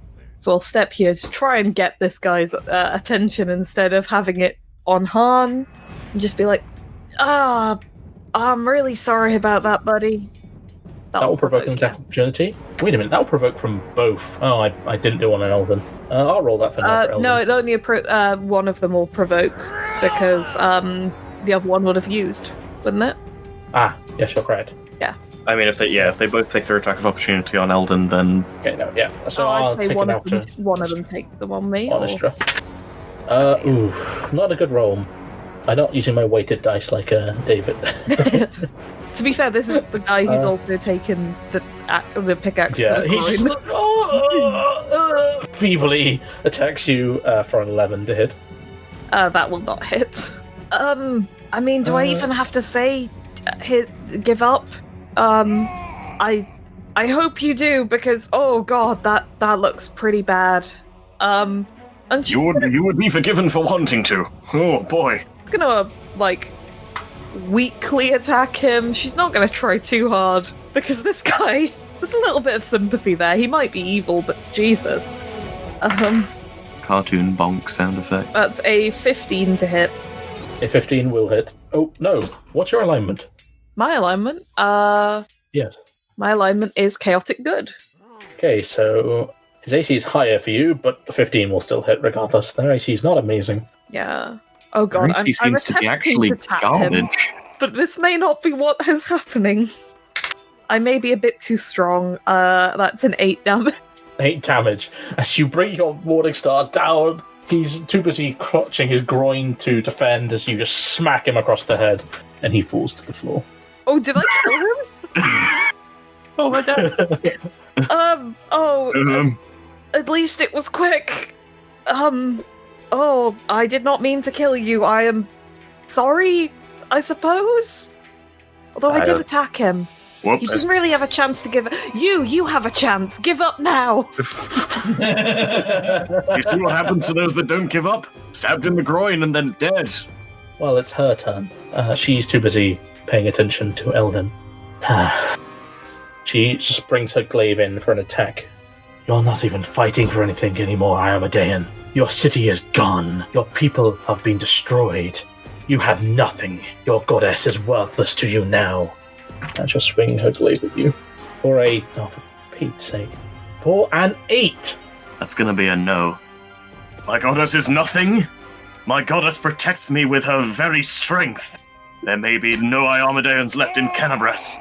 I'll step here to try and get this guy's attention instead of having it on Han. And just be like, I'm really sorry about that, buddy. That will provoke an attack opportunity. Wait a minute, that will provoke from both. Oh, I didn't do one on Elven. I'll roll that for now for Elven. No, only one of them will provoke, because the other one would have used, wouldn't it? Ah, yes, you're correct. Yeah. I mean, if they both take their attack of opportunity on Eldon, then Okay, no, yeah. So I'd I'll say take one it of out them. to One of them take them on me. Onistra. Not a good roll. I'm not using my weighted dice like David. To be fair, this is the guy who's also taken the pickaxe. Yeah, to the he's groin. feebly attacks you for an 11 to hit. That will not hit. I mean, do I even have to say give up? I hope you do, because oh god, that looks pretty bad. And she's You would be forgiven for wanting to. Oh boy. gonna like weakly attack him. She's not gonna try too hard, because this guy, there's a little bit of sympathy there. He might be evil, but Jesus. cartoon bonk sound effect. That's a 15 to hit. A 15 will hit. Oh, no. What's your alignment? My alignment? Yes. My alignment is chaotic good. Okay, so his AC is higher for you, but 15 will still hit regardless. Their AC is not amazing. Yeah. Oh god, Gracie I'm seems to be attempting actually to tap him, garbage. but this may not be what is happening. I may be a bit too strong. That's an 8 damage. 8 damage. As you bring your Morning Star down, he's too busy clutching his groin to defend as you just smack him across the head, and he falls to the floor. Oh, did I kill him? Oh my god. At least it was quick. I did not mean to kill you. I am sorry, I suppose. Although I did attack him. Whoops. He doesn't really have a chance to give it. You have a chance. Give up now. You see what happens to those that don't give up? Stabbed in the groin and then dead. Well, it's her turn. She's too busy paying attention to Eldon. She just brings her glaive in for an attack. You're not even fighting for anything anymore, Aramadean. Your city is gone. Your people have been destroyed. You have nothing. Your goddess is worthless to you now. And she'll swing her glaive at you. For Pete's sake. For an 8! That's gonna be a no. My goddess is nothing. My goddess protects me with her very strength. There may be no Iomedeans left in Canabras,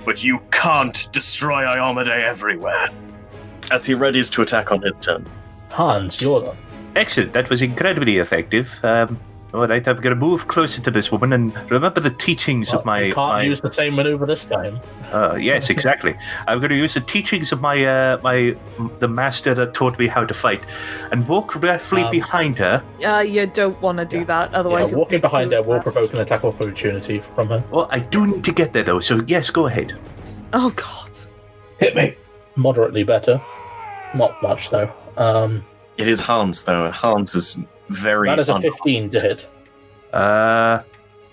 but you can't destroy Iomede everywhere. As he readies to attack on his turn. Hans, you're up. Excellent. That was incredibly effective. All right, I'm going to move closer to this woman and remember the teachings of my... You can't use the same maneuver this time. Yes, exactly. I'm going to use the teachings of the master that taught me how to fight, and walk roughly behind her. You don't want to do that, otherwise. Yeah, walking behind her will provoke an attack opportunity from her. Well, I do need to get there though, so yes, go ahead. Oh god. Hit me. Moderately better. Not much though. It is Hans, though. Hans is very... That is a 15 to hit.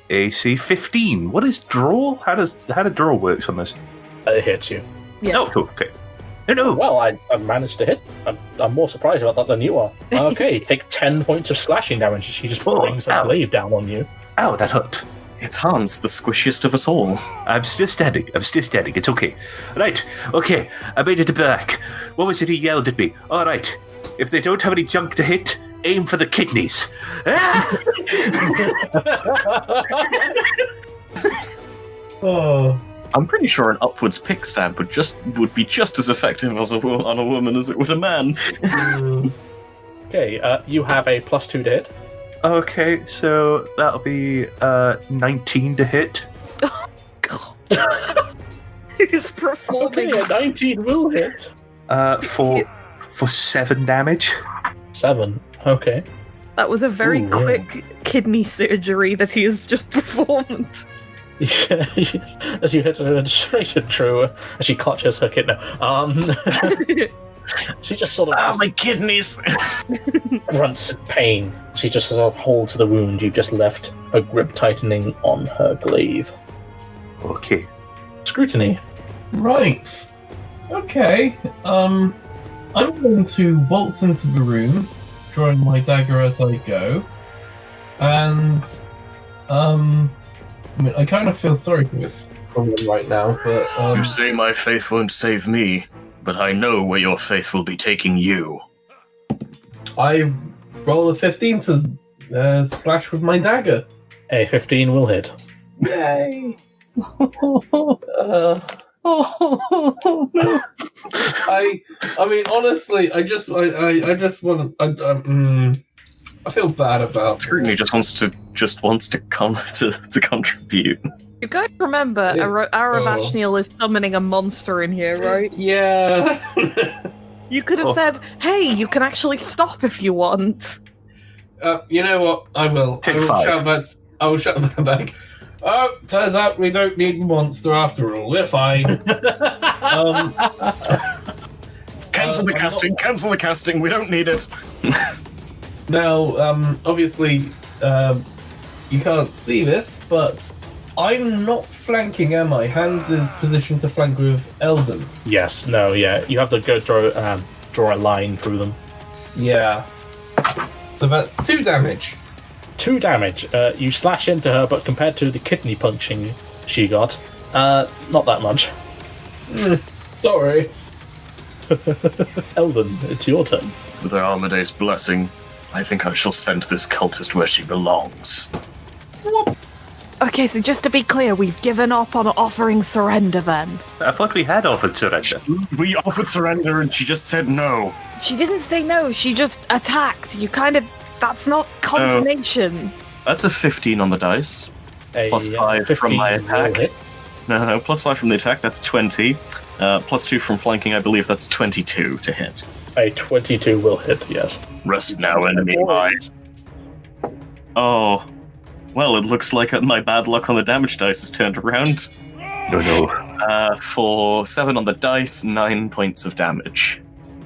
AC 15. What is draw? How do draw works on this? It hits you. Yeah. Oh, cool. Okay. No. Well, I managed to hit. I'm more surprised about that than you are. Okay, take 10 points of slashing damage. She just brings her glaive down on you. Ow, that hurt. It's Hans, the squishiest of us all. I'm still standing. It's okay. Right. Okay. I made it back. What was it he yelled at me? All right. If they don't have any junk to hit, aim for the kidneys. Ah! Oh. I'm pretty sure an upwards pick stab would be just as effective on a woman as it would a man. Okay, you have a +2 to hit. Okay, so that'll be 19 to hit. Oh, God. He's performing. Okay, a 19 will hit. For 7 damage. 7. Okay. That was a very quick kidney surgery that he has just performed. Yeah, as you hit her straight and true, as she clutches her kidney. She just sort of my kidneys! grunts in pain. She just sort of holds the wound you've just left, her grip tightening on her glaive. Okay. Scrutiny. Right. Okay. I'm going to waltz into the room, drawing my dagger as I go, and I mean, I kind of feel sorry for this problem right now, but You say my faith won't save me, but I know where your faith will be taking you. I roll a 15 to slash with my dagger. A 15 will hit. Yay! No. I mean, honestly, I just want to. I feel bad about. Scrutiny just wants to contribute. You guys remember Aravashniel is summoning a monster in here, right? Yeah. You could have said, "Hey, you can actually stop if you want." You know what? I will. Take I will 5. I will shout that back. Oh, turns out we don't need a monster after all. We're fine. Cancel the casting, we don't need it. Now, obviously, you can't see this, but I'm not flanking, am I? Hans is positioned to flank with Eldon. Yes, no, yeah. You have to go draw a line through them. Yeah. So that's 2 damage. 2 damage. You slash into her, but compared to the kidney punching she got, not that much. Sorry. Eldon, it's your turn. With Armade's blessing, I think I shall send this cultist where she belongs. Okay, so just to be clear, we've given up on offering surrender then. I thought we had offered surrender. We offered surrender and she just said no. She didn't say no, she just attacked. That's not confirmation. That's a 15 on the dice. Plus 5 from my attack. No, plus 5 from the attack, that's 20. Plus 2 from flanking, I believe that's 22 to hit. A 22 will hit, yes. Rest now, enemy mine. Oh. Well, it looks like my bad luck on the damage dice has turned around. No. For 7 on the dice, 9 points of damage.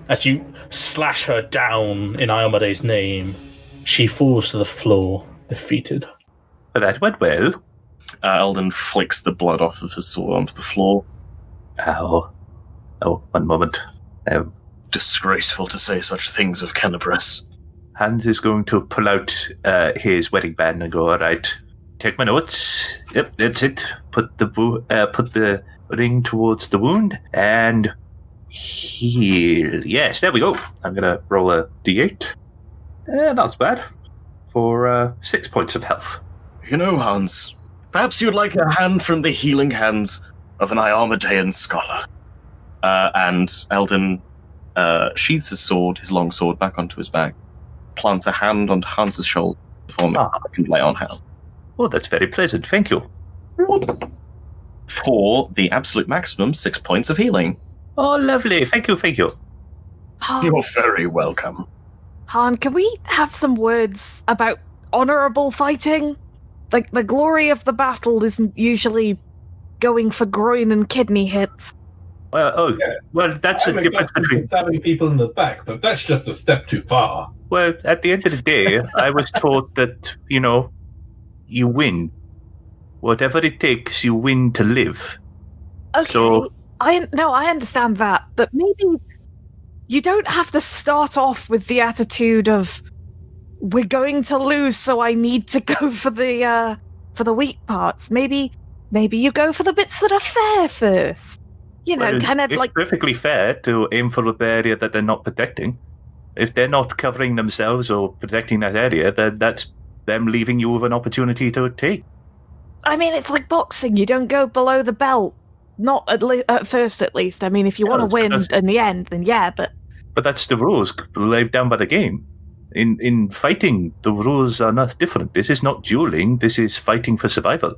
As you slash her down in Iomede's name, she falls to the floor, defeated. That went well. Eldon flicks the blood off of his sword onto the floor. Ow. Oh, one moment. Disgraceful to say such things of Kenabres. Hans is going to pull out his wedding band and go, all right, take my notes. Yep, that's it. Put the ring towards the wound and heal. Yes, there we go. I'm going to roll a d8. Not bad. For 6 points of health. You know, Hans, perhaps you'd like a hand from the healing hands of an Iomedean scholar. And Eldon sheathes his sword, his long sword, back onto his back, plants a hand onto Hans's shoulder, forming a second lay on hand. Oh, that's very pleasant. Thank you. For the absolute maximum, 6 points of healing. Oh, lovely. Thank you. You're very welcome. Han, can we have some words about honorable fighting? Like, the glory of the battle isn't usually going for groin and kidney hits. Well, that's a difference between... stabbing people in the back, but that's just a step too far. Well, at the end of the day, I was taught that, you win. Whatever it takes, you win to live. Okay. So I understand that, but maybe you don't have to start off with the attitude of we're going to lose, so I need to go for the weak parts. Maybe you go for the bits that are fair first. You know, Well, kind of it's like perfectly fair to aim for the area that they're not protecting. If they're not covering themselves or protecting that area, then that's them leaving you with an opportunity to take. I mean, it's like boxing. You don't go below the belt. Not at first, at least. I mean, if you want to win in the end, then yeah, but that's the rules laid down by the game. In fighting, the rules are not different. This is not dueling. This is fighting for survival.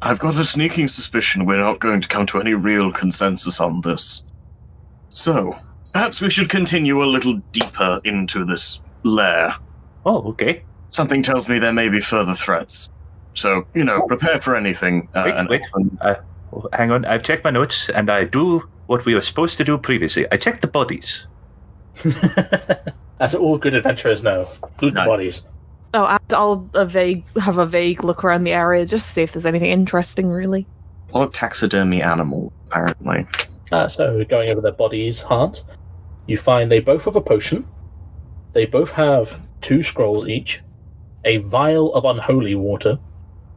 I've got a sneaking suspicion we're not going to come to any real consensus on this. So, perhaps we should continue a little deeper into this lair. Oh, okay. Something tells me there may be further threats. So, prepare for anything. Wait. Hang on. I've checked my notes, and I do what we were supposed to do previously. I checked the bodies. As all good adventurers know. Loot the bodies. oh, I'll have a vague look around the area just to see if there's anything interesting. Really, A lot of taxidermy animal, apparently. So going over their bodies, Hans, you find they both have a potion. They both have 2 scrolls each, a vial of unholy water.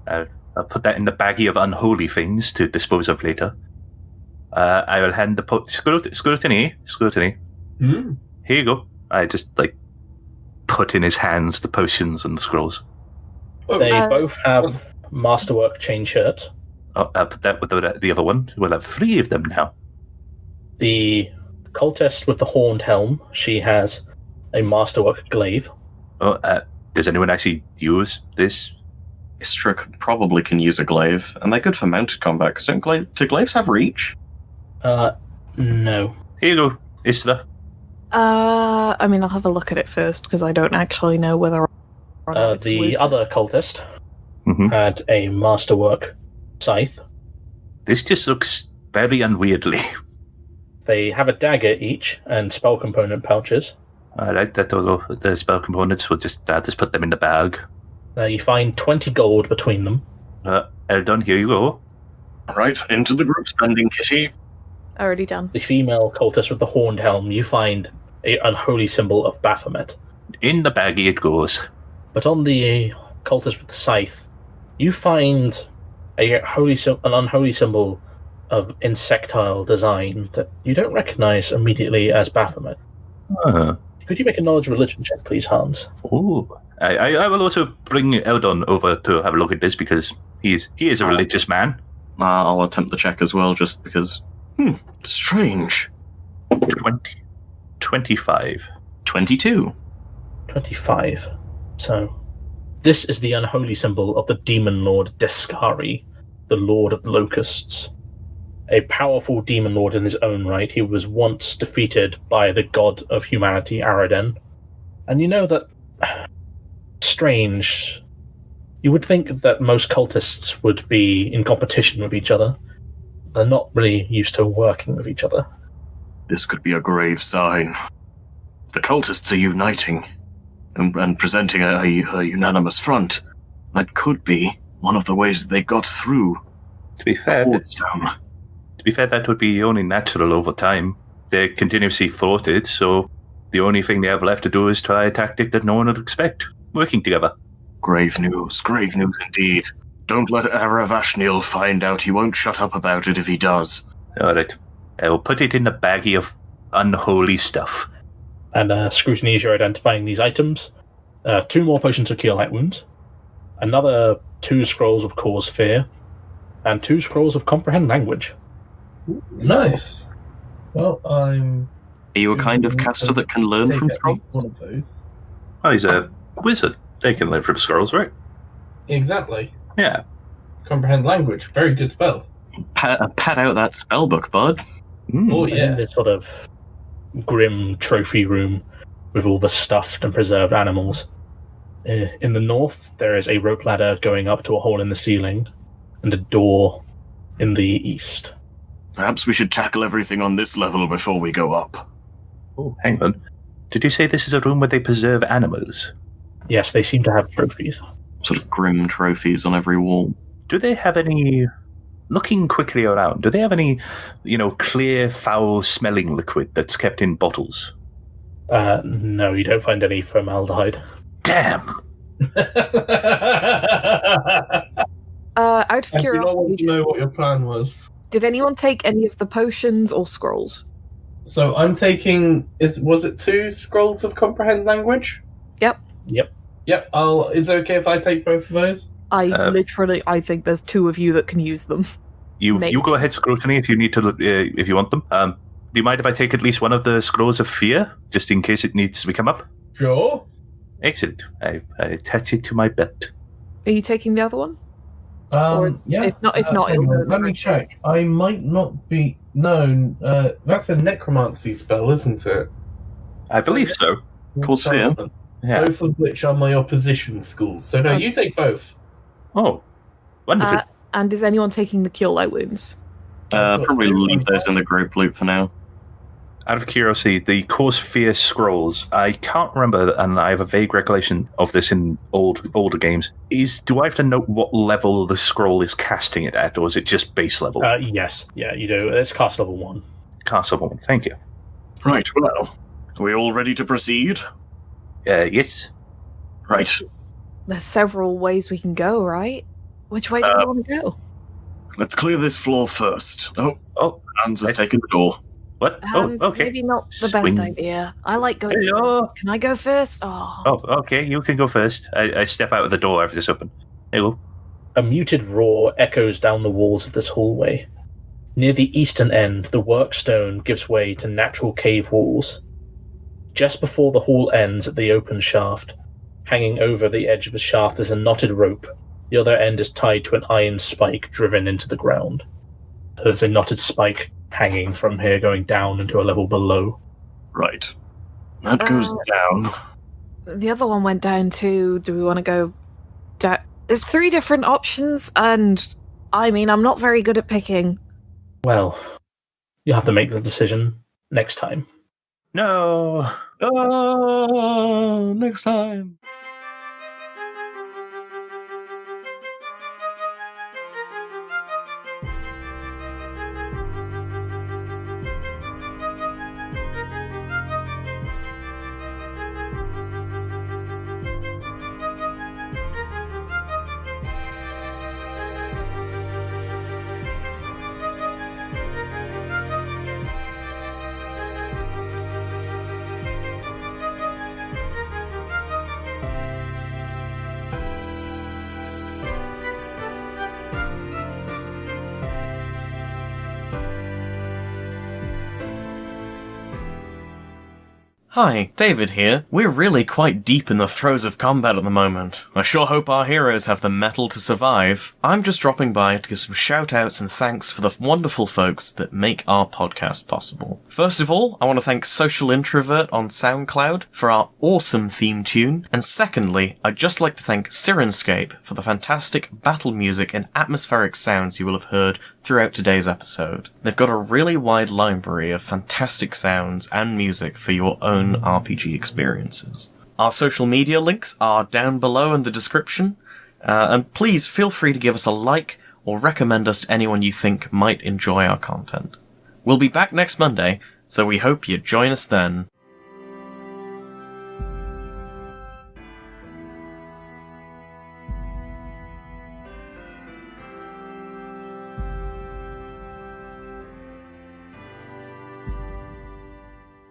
I'll put that in the baggie of unholy things to dispose of later. I will hand the scrutiny. Hmm. Here you go. I just put in his hands the potions and the scrolls. They both have masterwork chain shirts. Oh, I'll put that with the other one. We'll have 3 of them now. The cultist with the horned helm, she has a masterwork glaive. Oh, does anyone actually use this? Istra probably can use a glaive, and they're good for mounted combat, because do glaives have reach? No. Here you go, Istra. I mean, I'll have a look at it first because I don't actually know whether or not it's The with other cultist Mhm. had a masterwork scythe. This just looks very unwieldy. They have a dagger each and spell component pouches. Alright, the spell components, I'll just put them in the bag. You find 20 gold between them. Eldon, here you go. Right, into the group spending, Kitty. already done. The female cultist with the horned helm, you find an unholy symbol of Baphomet. In the baggie it goes. But on the cultist with the scythe, you find an unholy symbol of insectile design that you don't recognize immediately as Baphomet. Could you make a knowledge religion check, please, Hans? Ooh. I will also bring Eldon over to have a look at this because he is a religious man. I'll attempt the check as well, just because. Strange. 25. 22. 25. So, this is the unholy symbol of the demon lord Deskari, the lord of the locusts. A powerful demon lord in his own right. He was once defeated by the god of humanity, Araden. And you know that... Strange. You would think that most cultists would be in competition with each other. They're not really used to working with each other. This could be a grave sign. The cultists are uniting and presenting a unanimous front. That could be one of the ways they got through. To be fair, Wardstone. that would be only natural over time. They're continuously thwarted, so the only thing they have left to do is try a tactic that no one would expect. Working together. Grave news indeed. Don't let Aravashniel find out. He won't shut up about it if he does. Alright. I will put it in the baggie of unholy stuff. And scrutiny as you're identifying these items. 2 more potions of Cure Light Wounds. Another 2 scrolls of Cause Fear. And 2 scrolls of Comprehend Language. Nice. Well, I'm... Are you a kind of caster that can learn take from at scrolls? least one of those. Oh, he's a wizard. They can learn from scrolls, right? Exactly. Yeah. Comprehend language. Very good spell. Pat out that spellbook, bud. Oh, And yeah. in this sort of grim trophy room with all the stuffed and preserved animals. In the north, there is a rope ladder going up to a hole in the ceiling and a door in the east. Perhaps we should tackle everything on this level before we go up. Oh, hang on. Did you say this is a room where they preserve animals? Yes, they seem to have trophies. Sort of grim trophies on every wall. Do they have any looking quickly around, do they have any, clear, foul-smelling liquid that's kept in bottles? No, you don't find any formaldehyde. Damn! Out of I do not want curiosity, to know what your plan was. did anyone take any of the potions or scrolls? So I'm taking. Was it 2 scrolls of comprehend language? Yep. Yep. Yep. Is it okay if I take both of those? I think there's 2 of you that can use them. You go ahead, Scrutiny, if you need to, if you want them. Do you mind if I take at least one of the scrolls of fear, just in case it needs to come up? Sure. Excellent. I attach it to my belt. Are you taking the other one? Yeah. If not, it'll hang go on, let me check. I might not be. No, that's a necromancy spell, isn't it? I believe so. Of course, yeah. Yeah. Both of which are my opposition schools. So no, you take both. Oh, wonderful. And is anyone taking the cure light wounds? Probably leave those in the group loop for now. Out of curiosity, the Cause Fear scrolls, I can't remember, and I have a vague recollection of this in older games. Do I have to note what level the scroll is casting it at, or is it just base level? Yes. Yeah, you do. It's cast level 1. Cast level 1, thank you. Right, well, are we all ready to proceed? Yes. Right. There's several ways we can go, right? Which way do we want to go? Let's clear this floor first. Oh, Hans has taken the door. what? Okay. Maybe not the Swing. best idea. I like going Hello. first. Can I go first? Oh. Oh, okay, you can go first. I step out of the door after it's open. There you go. A muted roar echoes down the walls of this hallway. Near the eastern end, the workstone gives way to natural cave walls. Just before the hall ends at the open shaft, hanging over the edge of the shaft is a knotted rope. The other end is tied to an iron spike driven into the ground. There's a knotted spike hanging from here going down into a level below. Right. That goes down. The other one went down too. Do we want to go down? There's 3 different options, and I mean, I'm not very good at picking. Well, you'll have to make the decision next time. No. Next time. Hi, David here. We're really quite deep in the throes of combat at the moment. I sure hope our heroes have the mettle to survive. I'm just dropping by to give some shout-outs and thanks for the wonderful folks that make our podcast possible. First of all, I want to thank Social Introvert on Soundcloud for our awesome theme tune, and secondly, I'd just like to thank Syrinscape for the fantastic battle music and atmospheric sounds you will have heard throughout today's episode. They've got a really wide library of fantastic sounds and music for your own RPG experiences. Our social media links are down below in the description, and please feel free to give us a like or recommend us to anyone you think might enjoy our content. We'll be back next Monday, so we hope you join us then.